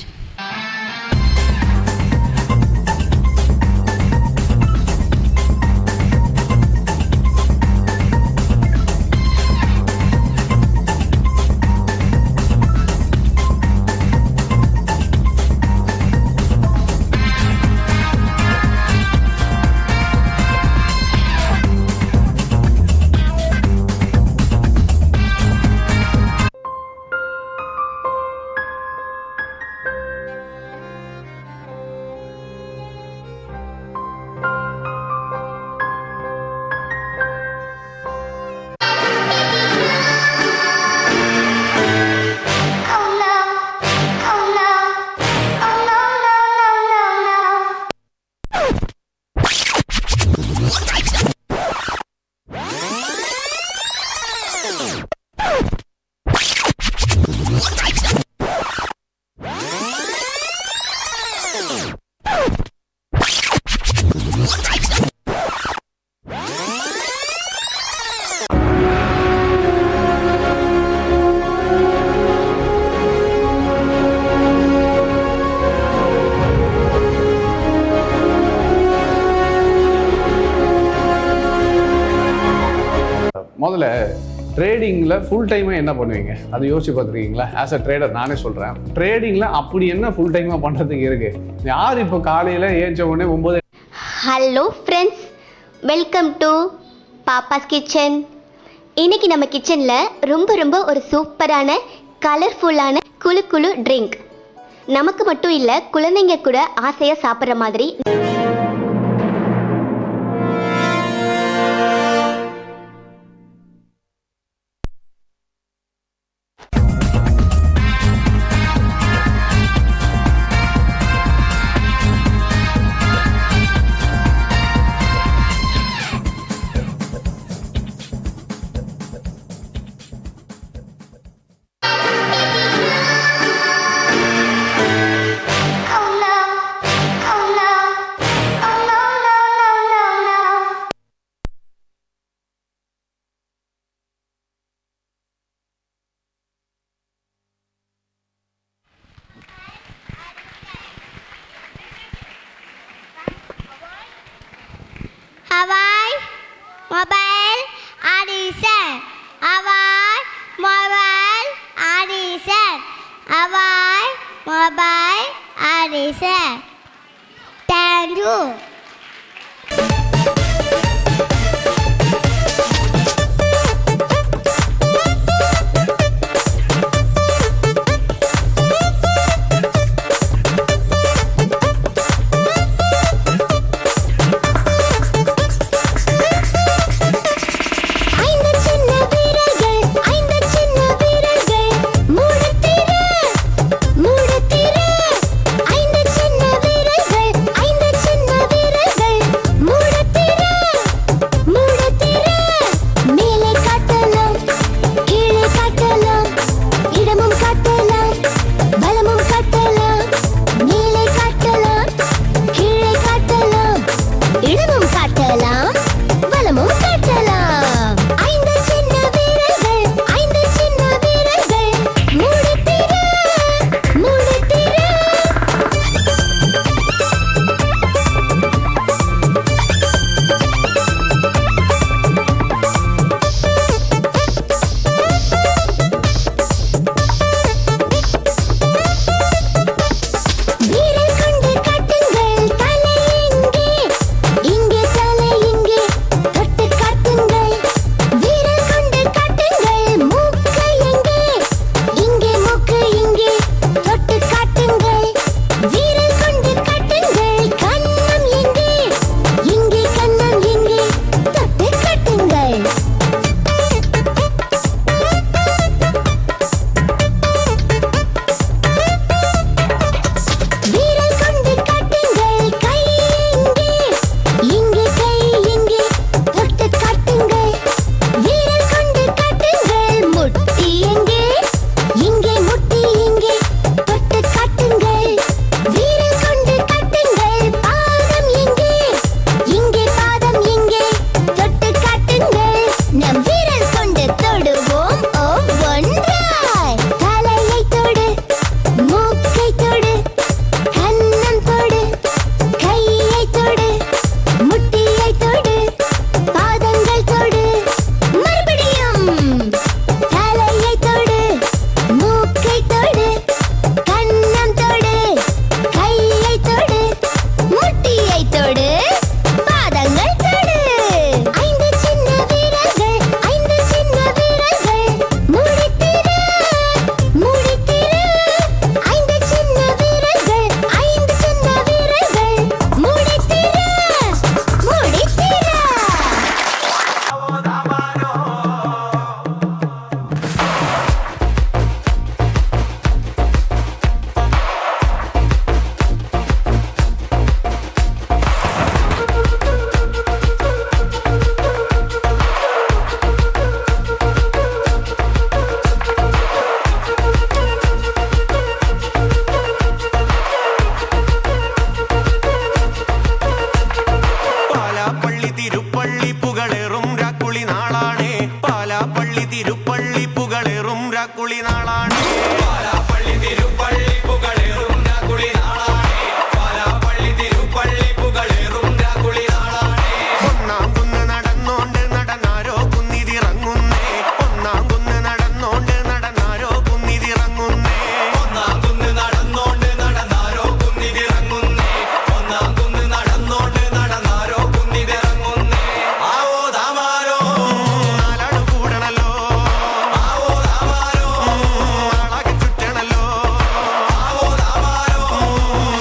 S7: முதல்ல ட்ரேடிங்கில் ஃபுல் டைமாக என்ன பண்ணுவீங்க அது யோசிச்சு பார்த்துருக்கீங்களா? ஆஸ் அ ட்ரேடர் நானே சொல்கிறேன், ட்ரேடிங்கில் அப்படி என்ன ஃபுல் டைமாக பண்ணுறதுக்கு இருக்குது? யார் இப்போ காலையில் ஏஞ்ச உடனே 9.
S1: Hello friends, welcome to Papa's kitchen. இன்னைக்கு நம்ம கிச்சனில் ரொம்ப ஒரு சூப்பரான கலர்ஃபுல்லான குளு குளு ட்ரிங்க், நமக்கு மட்டும் இல்லை குழந்தைங்க கூட ஆசையாக சாப்பிட்ற மாதிரி Hawaii Mobile Audition. Hawaii Mobile Audition. Hawaii Mobile Audition. Thank you. ஐந்து சின்ன வீரர்கள்
S8: രാക്കുളി നാളാണേ പാലാപ്പള്ളി തിരുപ്പള്ളി പുകളേറും രാക്കുളി നാളാണേ പാലാപ്പള്ളി തിരുപ്പള്ളി പുകളേറും രാക്കുളി നാളാണേ ഒന്നാം കുന്ന് നടന്നോണ്ട് നടന്നാരോ കുന്നിതിറങ്ങുന്നേ ഒന്നാം കുന്ന് നടന്നോണ്ട് നടന്നാരോ കുന്നിതിറങ്ങുന്നേ ഒന്നാം കുന്ന് നടന്നോണ്ട് നടന്നാരോ കുന്നിതിറങ്ങുന്നേ ഒന്നാം കുന്ന് നടന്നോണ്ട് നടന്നാരോ കുന്നിതിറങ്ങുന്നേ ആവോ ദാമാരോ നാലാട് കൂടണല്ലോ ആവോ ദാമാരോ നാളാകെ ചുറ്റണല്ലോ ആവോ ദാമാരോ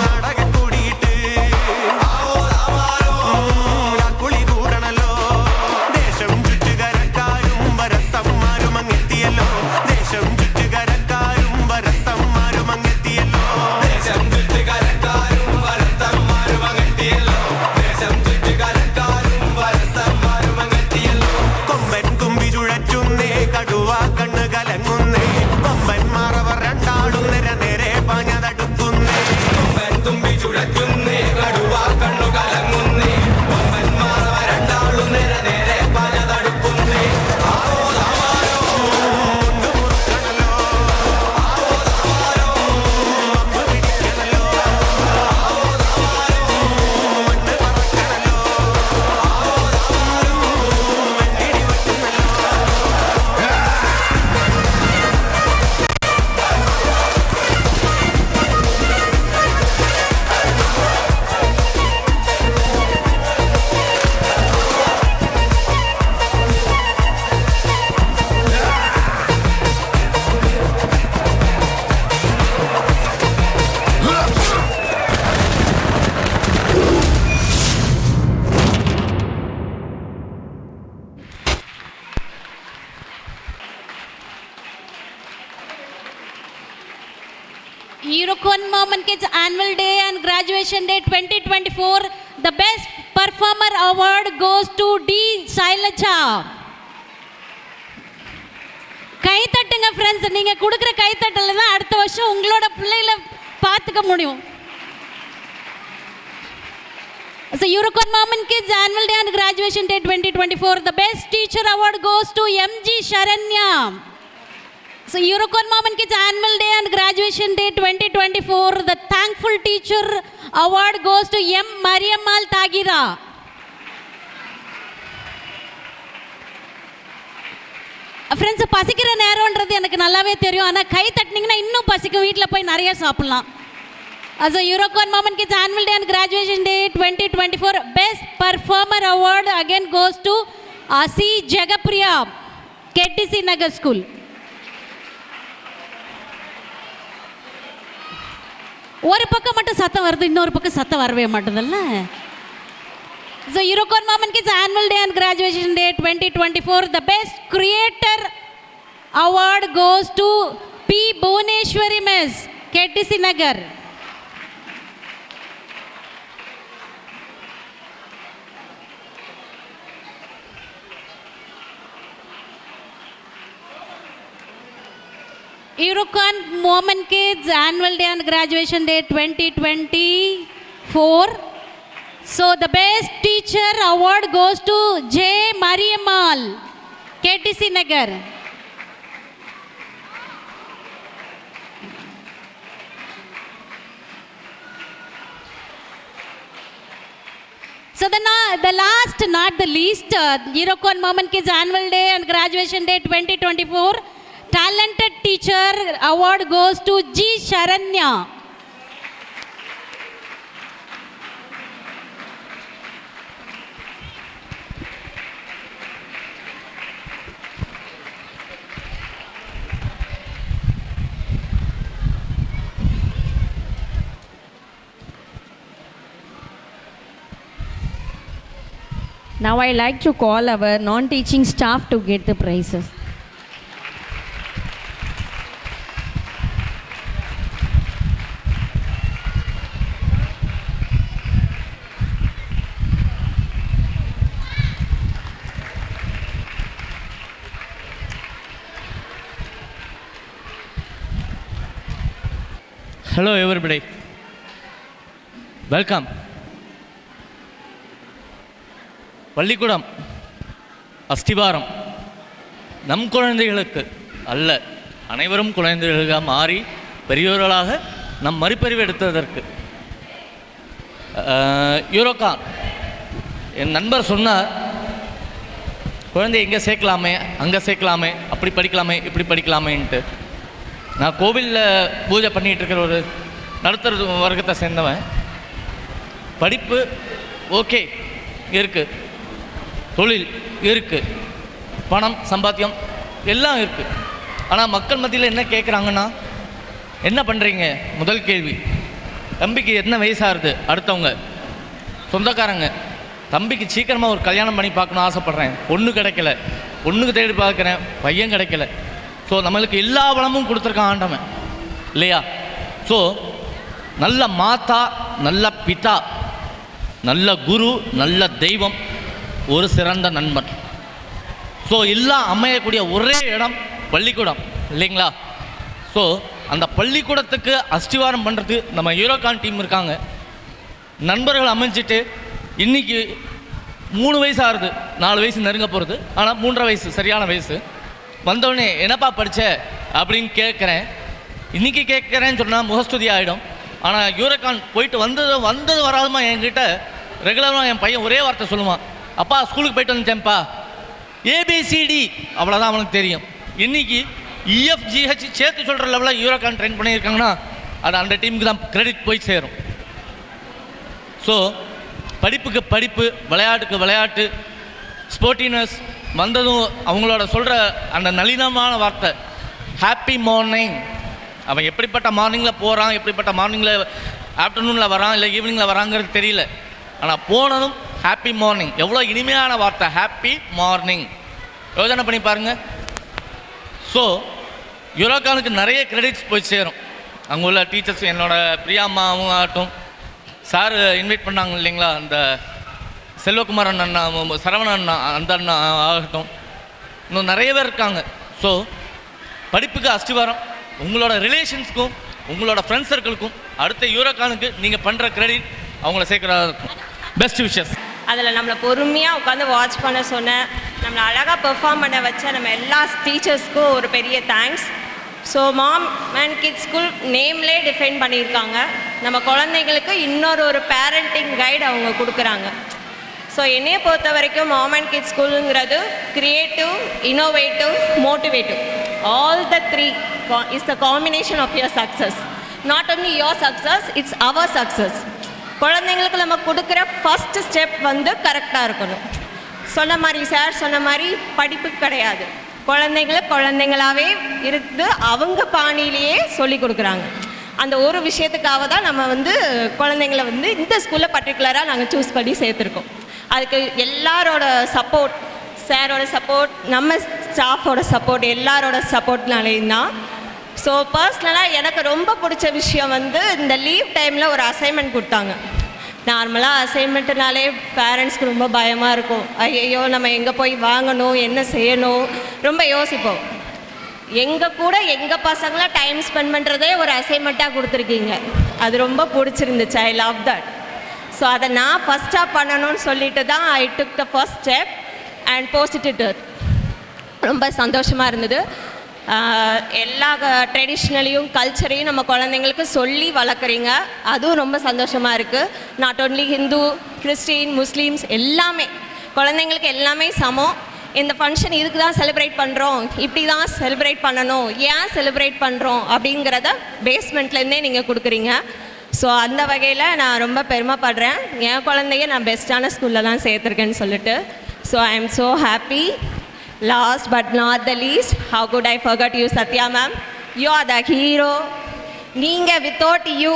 S8: നാടക കൂടിയിട്ട് ആവോ ദാമാരോ രാക്കുളി കൂടണല്ലോ ദേശം ചുറ്റുകരക്കാരും ഭരത്തന്മാരും അങ്ങെത്തിയല്ലോ ദേശം ചുറ്റുകരക്കാരും ഭരത്തന്മാരും അങ്ങെത്തിയല്ലോ ദേശം ചുറ്റുകരക്കാരും ഭരത്തന്മാരും അങ്ങെത്തിയല്ലോ ദേശം ചുറ്റുകരക്കാരും ഭരത്തന്മാരും അങ്ങെത്തിയല്ലോ കൊമ്പൻ തുമ്പി ചുഴറ്റുന്നേ കടുവ കണ്ണ് കലങ്ങുന്നേ കൊമ്പന്മാർ അവർ രണ്ടാളും നേരെ നേരെ പാഞ്ഞതടുക്കുന്നേ കൊമ്പൻ തുമ്പി ചുഴറ്റുന്നേ കടുവ കണ്ണു കലങ്ങുന്നേ കൊമ്പന്മാർ അവർ രണ്ടാളും നേരെ നേരെ പാഞ്ഞതടുക്കുന്നേ ആവോ ദാമാരോ കൊണ്ടുമുറുക്കണല്ലോ ആവോ ദാമാരോ പമ്പ് പിടിക്കണല്ലോ ആവോ ദാമാരോ മണ്ണ് പറക്കണല്ലോ ആവോ ദാമാരോ വെള്ളിടി വെട്ടുന്നല്ലോ
S9: Eurocon Moment Kids Annual Day and Graduation Day 2024. The Best Performer Award goes to D. Shailaja. கை தட்டுங்க ஃப்ரெண்ட்ஸ், நீங்க கொடுக்குற கை தட்டல தான் அடுத்த வருஷம் உங்களோட பிள்ளைகளை பார்த்துக்க முடியும். So Eurocon Moment Kids Annual Day and Graduation Day 2024. The Best Teacher Award goes to MG Sharanya. So Eurocon Moment Kids Annual Day and Graduation Day 2024. The Thankful Teacher Award goes to M. Mariammal Tagira. Friends, பசிக்கிற நேரம்ன்றது எனக்கு நல்லாவே தெரியும். ஆனால் கை தட்டினீங்கன்னா இன்னும் பசிக்கும், வீட்டில் போய் நிறைய சாப்பிட்லாம். Also Eurocon Moment Kids Annual Day and Graduation Day 2024. Best Performer Award again goes to C. Jagapriya, KTC Nagar School. ஒரு பக்கம் மட்டும் சத்தம் வருது, இன்னொரு பக்கம் சத்தம் வரவே மாட்டேதில்ல. So Eurocon Moment Kids Annual Day and Graduation Day 2024. The Best Creator Award goes to P. Bhuvaneshwari Miss, KTC Nagar. Eurocon Moment Kids Annual Day and Graduation Day 2024. So the Best Teacher Award goes to J. Mariammal, KTC Nagar. So the last, not the least, Eurocon Moment Kids Annual Day and Graduation Day 2024. Talented Teacher Award goes to G. Sharanya.
S4: Now I like to call our non-teaching staff to get the prizes.
S10: Hello everybody. Welcome. பள்ளிக்கூடம் அஸ்திவாரம் நம் குழந்தைகளுக்கு அல்ல, அனைவரும் குழந்தைகளாக மாறி பெரியோர்களாக நம் மறுபிரிவு எடுத்ததற்கு. யூரோகான் என் நண்பர் சொன்னார், குழந்தை எங்கே சேர்க்கலாமே, அங்கே சேர்க்கலாமே, அப்படி படிக்கலாமே, இப்படி படிக்கலாமேன்ட்டு. நான் கோவிலில் பூஜை பண்ணிகிட்டு இருக்கிற ஒரு நடுத்தர வர்க்கத்தை சேர்ந்தவன். படிப்பு ஓகே இருக்குது, தொழில் இருக்குது, பணம் சம்பாத்தியம் எல்லாம் இருக்குது. ஆனால் மக்கள் மத்தியில் என்ன கேட்குறாங்கன்னா, என்ன பண்ணுறீங்க? முதல் கேள்வி. தம்பிக்கு என்ன வயசாகுது? அடுத்தவங்க சொந்தக்காரங்க, தம்பிக்கு சீக்கிரமாக ஒரு கல்யாணம் பண்ணி பார்க்கணும் ஆசைப்பட்றேன், பொண்ணு கிடைக்கல, பொண்ணுக்கு தேடி பார்க்குறேன், பையன் கிடைக்கல. ஸோ நம்மளுக்கு எல்லா வளமும் கொடுத்துருக்கான் ஆண்டவன் இல்லையா? ஸோ நல்ல மாதா, நல்ல பிதா, நல்ல குரு, நல்ல தெய்வம், ஒரு சிறந்த நண்பன். ஸோ எல்லாம் அமையக்கூடிய ஒரே இடம் பள்ளிக்கூடம் இல்லைங்களா? ஸோ அந்த பள்ளிக்கூடத்துக்கு அஸ்திவாரம் பண்ணுறது நம்ம யூரோகான் டீம் இருக்காங்க. நண்பர்கள் அமைஞ்சிட்டு இன்றைக்கி 3 வயசு ஆகுது, 4 வயசு நெருங்க போகிறது. ஆனால் 3.5 வயசு சரியான வயசு. வந்தவொடனே என்னப்பா படித்த அப்படின்னு கேட்குறேன். இன்றைக்கி கேட்குறேன்னு சொன்னால் முகஸ்துதி ஆகிடும். ஆனால் யூரோகான் போயிட்டு வந்தது வராதுமா என்கிட்ட ரெகுலராக என் பையன் ஒரே வார்த்தை சொல்லுவான், அப்பா ஸ்கூலுக்கு போயிட்டு வந்துட்டேன்ப்பா, ஏபிசிடி அவ்வளோதான் அவனுக்கு தெரியும். இன்றைக்கி இஎஃப்ஜிஹெச் சேர்த்து சொல்கிற லெவலில் யூரோகான் ட்ரெயின் பண்ணியிருக்காங்கன்னா அது அந்த டீமுக்கு தான் கிரெடிட் போய் சேரும். ஸோ படிப்புக்கு படிப்பு, விளையாட்டுக்கு விளையாட்டு, ஸ்போர்ட்டினஸ் வந்ததும் அவங்களோட சொல்கிற அந்த நளினமான வார்த்தை ஹாப்பி மார்னிங். அவன் எப்படிப்பட்ட மார்னிங்கில் போகிறான், எப்படிப்பட்ட மார்னிங்கில் ஆஃப்டர்நூனில் வரான், இல்லை ஈவினிங்கில் வராங்கிறது தெரியல. ஆனால் போனதும் ஹாப்பி மார்னிங், எவ்வளோ இனிமையான வார்த்தை ஹாப்பி மார்னிங். யோசனை பண்ணி பாருங்கள். ஸோ யூரோகானுக்கு நிறைய கிரெடிட்ஸ் போய் சேரும். அங்கே உள்ள டீச்சர்ஸ், என்னோட பிரியாம்மாவும் ஆகட்டும், சார் இன்வைட் பண்ணாங்க இல்லைங்களா, அந்த செல்வகுமாரன் அண்ணா, சரவணன் அண்ணா, அந்த அண்ணா ஆகட்டும், இன்னும் நிறைய பேர் இருக்காங்க. ஸோ படிப்புக்கு அஸ்திவாரம் உங்களோட ரிலேஷன்ஸ்க்கும் உங்களோட ஃப்ரெண்ட்ஸ் சர்க்கிளுக்கும் அடுத்த யூரோகானுக்கு நீங்கள் பண்ணுற கிரெடிட் அவங்கள சேர்க்குறதா இருக்கும். Best wishes.
S11: அதில் நம்மளை பொறுமையாக உட்காந்து வாட்ச் பண்ண சொன்னேன், நம்மளை அழகாக பெர்ஃபார்ம் பண்ண வச்ச நம்ம எல்லா டீச்சர்ஸ்க்கும் ஒரு பெரிய thanks. So Mom and Kids School நேம்லே டிஃபைன் பண்ணியிருக்காங்க. நம்ம குழந்தைங்களுக்கு இன்னொரு பேரண்டிங் கைடு அவங்க கொடுக்குறாங்க. ஸோ என்னையை பொறுத்த வரைக்கும் மாம் அண்ட் கிட்ஸ் ஸ்கூலுங்கிறது creative, innovative, motivative, all the 3 is the combination of your success. Not only your success, it's our success. குழந்தைங்களுக்கு நம்ம கொடுக்குற ஃபஸ்ட்டு ஸ்டெப் கரெக்டாக இருக்கணும். சொன்ன மாதிரி சார் சொன்ன மாதிரி படிப்பு கிடையாது, குழந்தைங்களாவே இருந்து அவங்க பாணியிலேயே சொல்லி கொடுக்குறாங்க. அந்த ஒரு விஷயத்துக்காக தான் நம்ம குழந்தைங்களை இந்த ஸ்கூலில் பர்டிகுலராக நாங்கள் சூஸ் பண்ணி சேர்த்துருக்கோம். அதுக்கு எல்லாரோட சப்போர்ட், சாரோட சப்போர்ட், நம்ம ஸ்டாஃபோட சப்போர்ட், எல்லாரோட சப்போர்ட்னாலேயும் தான். ஸோ பர்சனலாக எனக்கு ரொம்ப பிடிச்ச விஷயம் இந்த லீவ் டைமில் ஒரு அசைன்மெண்ட் கொடுத்தாங்க. நார்மலாக அசைன்மெண்ட்டுனாலே பேரண்ட்ஸ்க்கு ரொம்ப பயமாக இருக்கும். ஐயோ நம்ம எங்கே போய் வாங்கணும், என்ன செய்யணும், ரொம்ப யோசிப்போம். எங்கள் கூட எங்கள் பசங்களை டைம் ஸ்பெண்ட் பண்ணுறதே ஒரு அசைன்மெண்ட்டாக கொடுத்துருக்கீங்க. அது ரொம்ப பிடிச்சிருந்துச்சு. I love that. ஸோ அதை நான் ஃபஸ்ட்டாக பண்ணணும்னு சொல்லிட்டு தான் I took the first step and post. ரொம்ப சந்தோஷமாக இருந்தது. எல்லா ட்ரெடிஷ்னலையும் கல்ச்சரையும் நம்ம குழந்தைங்களுக்கு சொல்லி வளர்க்குறீங்க, அதுவும் ரொம்ப சந்தோஷமாக இருக்குது. Not only Hindu, Christian, Muslims எல்லாமே குழந்தைங்களுக்கு எல்லாமே சமம். இந்த ஃபங்க்ஷன் இதுக்கு தான் செலிப்ரேட் பண்ணுறோம், இப்படி தான் செலிப்ரேட் பண்ணணும், ஏன் செலிப்ரேட் பண்ணுறோம் அப்படிங்கிறத பேஸ்மெண்ட்லேருந்தே நீங்கள் கொடுக்குறீங்க. ஸோ அந்த வகையில் நான் ரொம்ப பெருமைப்படுறேன். என் குழந்தைய நான் பெஸ்ட்டான ஸ்கூலில் தான் சேர்த்துருக்கேன்னு சொல்லிட்டு. So I am so happy. Last but not the least, how could I forget you, Satya ma'am? You are the hero. நீங்கள் without you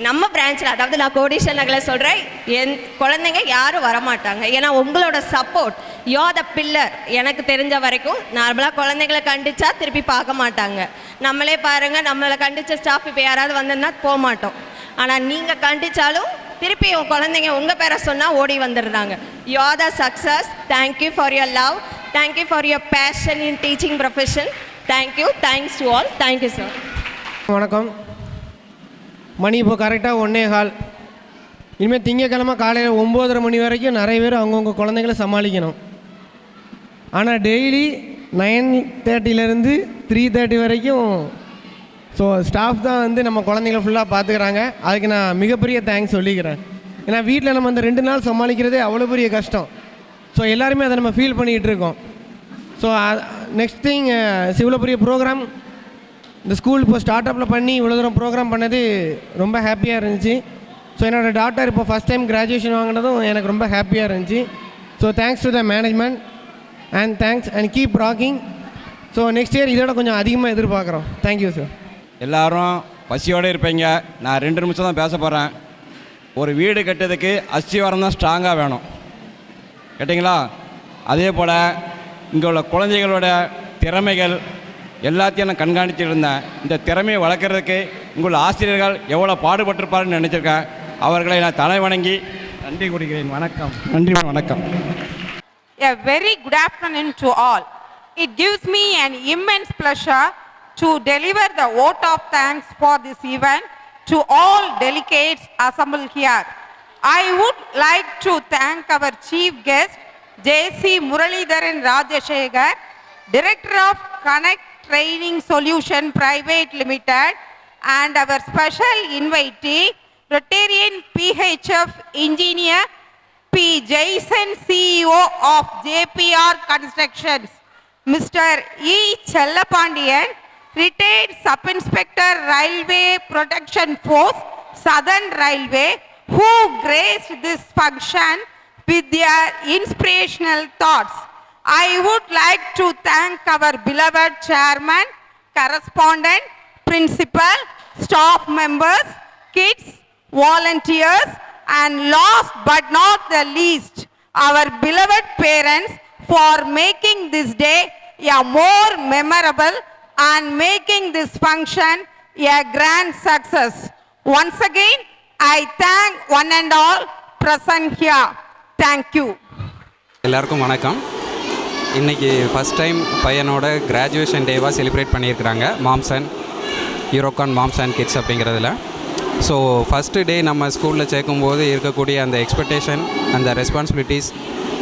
S11: நம்ம பிரான்ச்சில், அதாவது நான் கோடீஸ்வரன் நகரில் சொல்கிறேன், என் குழந்தைங்க யாரும் வரமாட்டாங்க. ஏன்னா உங்களோட support, you are the pillar. எனக்கு தெரிஞ்ச வரைக்கும் நார்மலாக குழந்தைங்களை கண்டிச்சா திருப்பி பார்க்க மாட்டாங்க. நம்மளே பாருங்கள், நம்மளை கண்டித்த ஸ்டாஃப் இப்போ யாராவது வந்ததுன்னா போக மாட்டோம். ஆனால் நீங்கள் கண்டித்தாலும் திருப்பி உங்கள் குழந்தைங்க உங்கள் பேரை சொன்னால் ஓடி வந்துடுறாங்க. You are the success. Thank you for your love, thank you for your fashion in teaching profession. Thank you, thanks to all. Thank you sir.
S12: வணக்கம். மணி இப்போ கரெக்டாக 1:15. இனிமேல் திங்கக்கிழமை காலையில் 9:30 மணி வரைக்கும் நிறைய பேர் அவங்கவுங்க குழந்தைங்கள சமாளிக்கணும். ஆனால் டெய்லி 9:30லேருந்து 3:30 வரைக்கும் ஸோ ஸ்டாஃப் தான் வந்து நம்ம குழந்தைங்கள ஃபுல்லாக பார்த்துக்கிறாங்க. அதுக்கு நான் மிகப்பெரிய தேங்க்ஸ் சொல்லிக்கிறேன். ஏன்னா வீட்டில் நம்ம அந்த 2 நாள் சமாளிக்கிறதே அவ்வளோ பெரிய கஷ்டம். ஸோ எல்லாருமே அதை நம்ம ஃபீல் பண்ணிகிட்டு இருக்கோம். ஸோ நெக்ஸ்ட் திங் இவ்வளோ பெரிய ப்ரோக்ராம் இந்த ஸ்கூல் இப்போ ஸ்டார்ட் அப்பில் பண்ணி இவ்வளோ தூரம் ப்ரோக்ராம் பண்ணது ரொம்ப ஹாப்பியாக இருந்துச்சு. ஸோ என்னோடய டாட்டர் இப்போ ஃபஸ்ட் டைம் கிராஜுவேஷன் வாங்கினதும் எனக்கு ரொம்ப ஹாப்பியாக இருந்துச்சு. So thanks to the management and thanks and keep rocking. So next year இதோட கொஞ்சம் அதிகமாக எதிர்பார்க்குறோம். Thank you sir.
S13: எல்லாரும் பசியோடு இருப்பீங்க. நான் 2 நிமிஷம் தான் பேச போகிறேன். ஒரு வீடு கட்டுறதுக்கு அஸ்திவாரம் தான் ஸ்ட்ராங்காக வேணும், கேட்டிங்களா? அதே போல் இங்கே உள்ள குழந்தைகளோட திறமைகள் எல்லாத்தையும் நான் கண்காணித்து இருந்தேன். இந்த திறமையை வளர்க்குறதுக்கு உங்கள் ஆசிரியர்கள் எவ்வளோ பாடுபட்டிருப்பாருன்னு நினச்சிருக்கேன். அவர்களை நான் தலை வணங்கி நன்றி கூறுகிறேன். வணக்கம். நன்றி, வணக்கம்.
S14: A very good afternoon to all. It gives me an immense pleasure to deliver the vote of thanks for this event to all delegates assembled here. I would like to thank our chief guest, J.C. Muralidharan Rajashekhar, Director of Connect Training Solution Private Limited, and our special invitee, Rotarian PHF Engineer P. Jason, CEO of JPR Constructions, Mr. E. Chellapandiyan, Retired Sub-Inspector Railway Protection Force, Southern Railway, who graced this function with their inspirational thoughts. I would like to thank our beloved chairman, correspondent, principal, staff members, kids, volunteers, and last but not the least, our beloved parents for making this day a more memorable and making this function a grand success. Once again, I thank one and all present here. Thank you.
S15: எல்லாருக்கும் வணக்கம். இன்றைக்கி first time பையனோட graduation டேவாக celebrate பண்ணியிருக்கிறாங்க moms யூரோகான் moms and kids அப்படிங்கிறதுல. So first day நம்ம ஸ்கூலில் சேர்க்கும்போது இருக்கக்கூடிய அந்த எக்ஸ்பெக்டேஷன், அந்த ரெஸ்பான்சிபிலிட்டிஸ்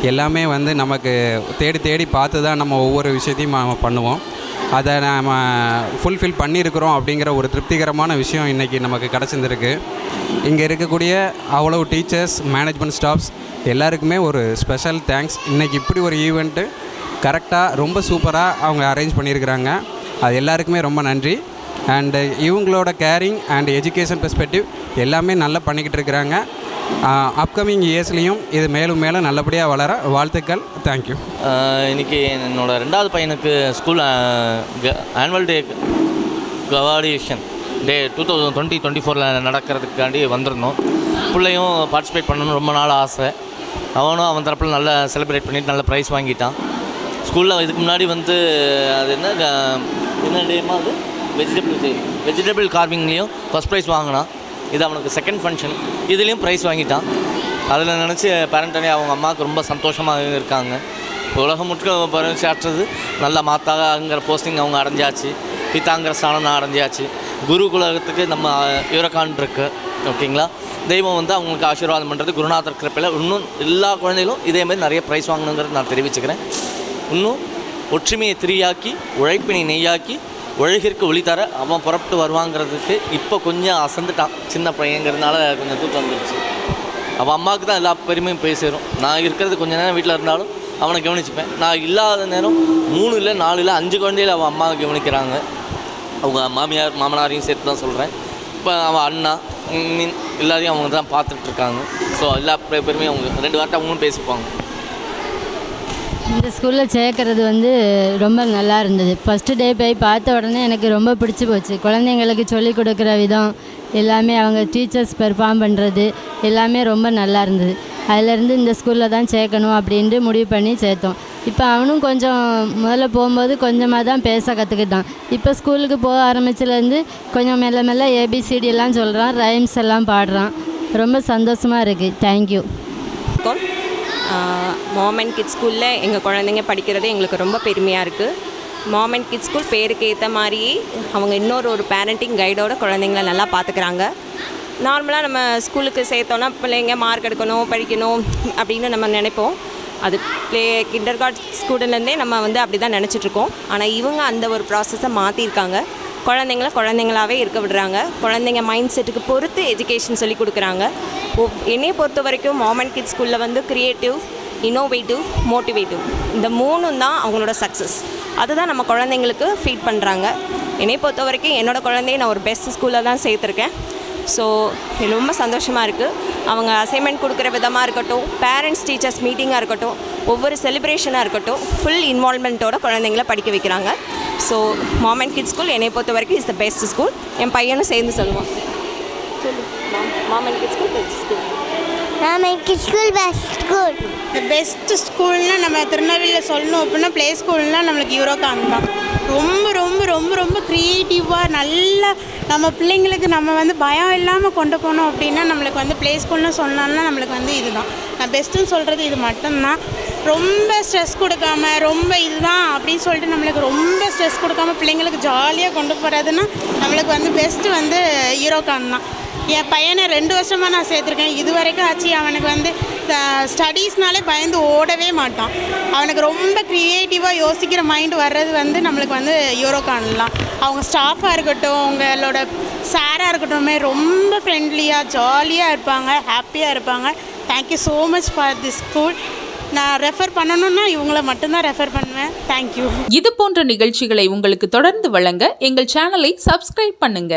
S15: எல்லாமே வந்து நமக்கு தேடி தேடி பார்த்து தான் நம்ம ஒவ்வொரு விஷயத்தையும் நம்ம பண்ணுவோம். அதை நம்ம ஃபுல்ஃபில் பண்ணியிருக்கிறோம் அப்படிங்கிற ஒரு திருப்திகரமான விஷயம் இன்றைக்கி நமக்கு கிடச்சிருந்துருக்கு. இங்கே இருக்கக்கூடிய அவ்வளோ டீச்சர்ஸ், மேனேஜ்மெண்ட் ஸ்டாஃப்ஸ் எல்லாருக்குமே ஒரு ஸ்பெஷல் தேங்க்ஸ். இன்றைக்கி இப்படி ஒரு ஈவெண்ட்டு கரெக்டாக ரொம்ப சூப்பராக அவங்க அரேஞ்ச் பண்ணியிருக்கிறாங்க. அது எல்லாருக்குமே ரொம்ப நன்றி. அண்டு இவங்களோட கேரிங் அண்ட் எஜுகேஷன் பெர்ஸ்பெக்டிவ் எல்லாமே நல்லா பண்ணிக்கிட்டு இருக்கிறாங்க. அப்கமிங் இயர்ஸ்லேயும் இது மேலும் மேலும் நல்லபடியாக வளர வாழ்த்துக்கள். தேங்க்யூ.
S10: இன்றைக்கி என்னோடய 2வது பையனுக்கு ஸ்கூல் ஆனுவல் டே கிராஜுவேஷன் டே 2024 நடக்கிறதுக்காண்டி வந்திருந்தோம். பிள்ளையும் பார்ட்டிசிபேட் பண்ணணும்னு ரொம்ப நாள் ஆசை. அவன் தரப்பில் நல்லா செலிப்ரேட் பண்ணிவிட்டு நல்ல ப்ரைஸ் வாங்கிட்டான். ஸ்கூலில் இதுக்கு முன்னாடி வந்து அது என்ன டேமா அது வெஜிடபிள் கார்விங்லேயும் ஃபஸ்ட் ப்ரைஸ் வாங்கினான். இது அவனுக்கு செகண்ட் ஃபங்க்ஷன், இதுலேயும் ப்ரைஸ் வாங்கிட்டான். அதில் நினச்சி பேரண்டனே அவங்க அம்மாவுக்கு ரொம்ப சந்தோஷமாக இருக்காங்க. உலகம் முழுக்க பரிசாற்றுறது நல்ல மாத்தாங்கிற போஸ்டிங் அவங்க அடைஞ்சாச்சு. பிதாங்கிற ஸ்தானம் நான் அடைஞ்சாச்சு. குருகுலத்துக்கு நம்ம யூரோகான் இருக்கு, ஓகேங்களா? தெய்வம் வந்து அவங்களுக்கு ஆசீர்வாதம் பண்ணுறது குருநாதர் கிருப்பையில். இன்னும் எல்லா குழந்தைகளும் இதேமாதிரி நிறைய ப்ரைஸ் வாங்கணுங்கிறது நான் தெரிவிச்சுக்கிறேன். இன்னும் ஒற்றுமையை திரியாக்கி, உழைப்பினை நெய்யாக்கி, உலகிற்கு ஒளி தர அவன் புறப்பட்டு வருவாங்கிறதுக்கு இப்போ கொஞ்சம் அசந்துட்டான். சின்ன பையங்கிறதுனால கொஞ்சம் தூக்கம் வந்துருச்சு. அவன் அம்மாவுக்கு தான் எல்லா பெருமையும் போய் சேரும். நான் இருக்கிறது கொஞ்சம் நேரம் வீட்டில் இருந்தாலும் அவனை கவனிச்சுப்பேன். நான் இல்லாத நேரம் 3 இல்லை 4 இல்லை 5 குழந்தைகள் அவன் அம்மாவை கவனிக்கிறாங்க. அவங்க மாமியார் மாமனாரையும் சேர்த்து தான் சொல்கிறேன். இப்போ அவன் அண்ணா எல்லாரையும் அவங்க தான் பார்த்துட்ருக்காங்க. ஸோ எல்லா பெருமையும் அவங்க 2 வார்த்தை அவங்களும் பேசிப்பாங்க.
S16: இந்த ஸ்கூலில் சேர்க்குறது வந்து ரொம்ப நல்லா இருந்தது. ஃபஸ்ட்டு டே போய் பார்த்த உடனே எனக்கு ரொம்ப பிடிச்சி போச்சு. குழந்தைங்களுக்கு சொல்லிக் கொடுக்குற விதம் எல்லாமே, அவங்க டீச்சர்ஸ் பெர்ஃபார்ம் பண்ணுறது எல்லாமே ரொம்ப நல்லா இருந்தது. அதிலேருந்து இந்த ஸ்கூலில் தான் சேர்க்கணும் அப்படின்ட்டு முடிவு பண்ணி சேர்த்தோம். இப்போ அவனும் கொஞ்சம் முதல்ல போகும்போது கொஞ்சமாக தான் பேச கற்றுக்கிட்டான். இப்போ ஸ்கூலுக்கு போக ஆரம்பிச்சிலேருந்து கொஞ்சம் மெல்ல மெல்ல ஏபிசிடி எல்லாம் சொல்கிறான், ரைம்ஸ் எல்லாம் பாடுறான். ரொம்ப சந்தோஷமாக இருக்குது. தேங்க்யூ.
S11: மாம் அண்ட் கிட்ஸ் ஸ்கூலில் எங்கள் குழந்தைங்க படிக்கிறது எங்களுக்கு ரொம்ப பெருமையாக இருக்குது. மாம் அண்ட் கிட்ஸ் ஸ்கூல் பேருக்கு ஏற்ற மாதிரியே அவங்க இன்னொரு பேரண்டிங் கைடோட குழந்தைங்கள நல்லா பார்த்துக்கிறாங்க. நார்மலாக நம்ம ஸ்கூலுக்கு சேர்த்தோன்னா பிள்ளைங்க மார்க் எடுக்கணும், படிக்கணும் அப்படின்னு நம்ம நினைப்போம். அது கிண்டர்கார்ட் ஸ்டூடெண்ட்லேருந்தே நம்ம வந்து அப்படி தான் நினச்சிட்ருக்கோம். ஆனால் இவங்க அந்த ஒரு ப்ராசஸை மாற்றிருக்காங்க. குழந்தைங்கள குழந்தைங்களாகவே இருக்க விடுறாங்க. குழந்தைங்க மைண்ட் செட்டுக்கு பொறுத்து எஜுகேஷன் சொல்லி கொடுக்குறாங்க. என்னையை பொறுத்த வரைக்கும் மாம் அண்ட் கிட்ஸ் ஸ்கூலில் வந்து க்ரியேட்டிவ், இன்னோவேட்டிவ், மோட்டிவேட்டிவ் இந்த 3ம் தான் அவங்களோட சக்ஸஸ். அதுதான் நம்ம குழந்தைங்களுக்கு ஃபீட் பண்ணுறாங்க. என்னையை பொறுத்த வரைக்கும் என்னோடய குழந்தைய நான் ஒரு பெஸ்ட் ஸ்கூலில் தான் சேர்த்துருக்கேன். ஸோ எனக்கு ரொம்ப சந்தோஷமாக இருக்குது. அவங்க அசைன்மெண்ட் கொடுக்குற விதமாக இருக்கட்டும், பேரண்ட்ஸ் டீச்சர்ஸ் மீட்டிங்காக இருக்கட்டும், ஒவ்வொரு செலிப்ரேஷனாக இருக்கட்டும், ஃபுல் இன்வால்மெண்ட்டோட குழந்தைங்கள படிக்க வைக்கிறாங்க. So Mom and Kids School என்னை பொறுத்த வரைக்கும் இஸ் த பெஸ்ட் ஸ்கூல். என் பையனும் சேர்ந்து சொல்லுவான். சொல்லு, Mom and Kids School best school.
S1: Mom and Kids School best school.
S14: Best ஸ்கூல்னால் நம்ம திருநெல்வேலியில் சொல்லணும் அப்படின்னா ப்ளே ஸ்கூல்னால் நம்மளுக்கு யூரோகான் தான். ரொம்ப ரொம்ப ரொம்ப ரொம்ப க்ரியேட்டிவாக நல்லா நம்ம பிள்ளைங்களுக்கு நம்ம வந்து பயம் இல்லாமல் கொண்டு போனோம் அப்படின்னா நம்மளுக்கு வந்து ப்ளே ஸ்கூல்னு சொன்னாலும் நம்மளுக்கு வந்து இதுதான். நான் பெஸ்ட்டுன்னு சொல்கிறது இது மட்டும்தான். ரொம்ப ஸ்ட்ரெஸ் கொடுக்காம ரொம்ப இதுதான் அப்படின்னு சொல்லிட்டு நம்மளுக்கு ரொம்ப ஸ்ட்ரெஸ் கொடுக்காம பிள்ளைங்களுக்கு ஜாலியாக கொண்டு போகிறதுன்னா நம்மளுக்கு வந்து பெஸ்ட்டு வந்து யூரோகான் தான். என் பையனை 2 வருஷமாக நான் சேர்த்துருக்கேன். இது வரைக்கும் ஆச்சு. அவனுக்கு வந்து ஸ்டடீஸ்னாலே பயந்து ஓடவே மாட்டான். அவனுக்கு ரொம்ப க்ரியேட்டிவாக யோசிக்கிற மைண்டு வர்றது வந்து நம்மளுக்கு வந்து யூரோகான்லாம். அவங்க ஸ்டாஃபாக இருக்கட்டும், உங்களோட சாராக இருக்கட்டும், ரொம்ப ஃப்ரெண்ட்லியாக ஜாலியாக இருப்பாங்க, ஹாப்பியாக இருப்பாங்க. Thank you so much for this school. நான் ரெஃபர் பண்ணணும்னா இவங்கள மட்டும்தான் ரெஃபர் பண்ணுவேன். தேங்க்யூ.
S17: இது போன்ற நிகழ்ச்சிகளை உங்களுக்கு தொடர்ந்து வழங்க எங்கள் சேனலை சப்ஸ்கிரைப் பண்ணுங்க.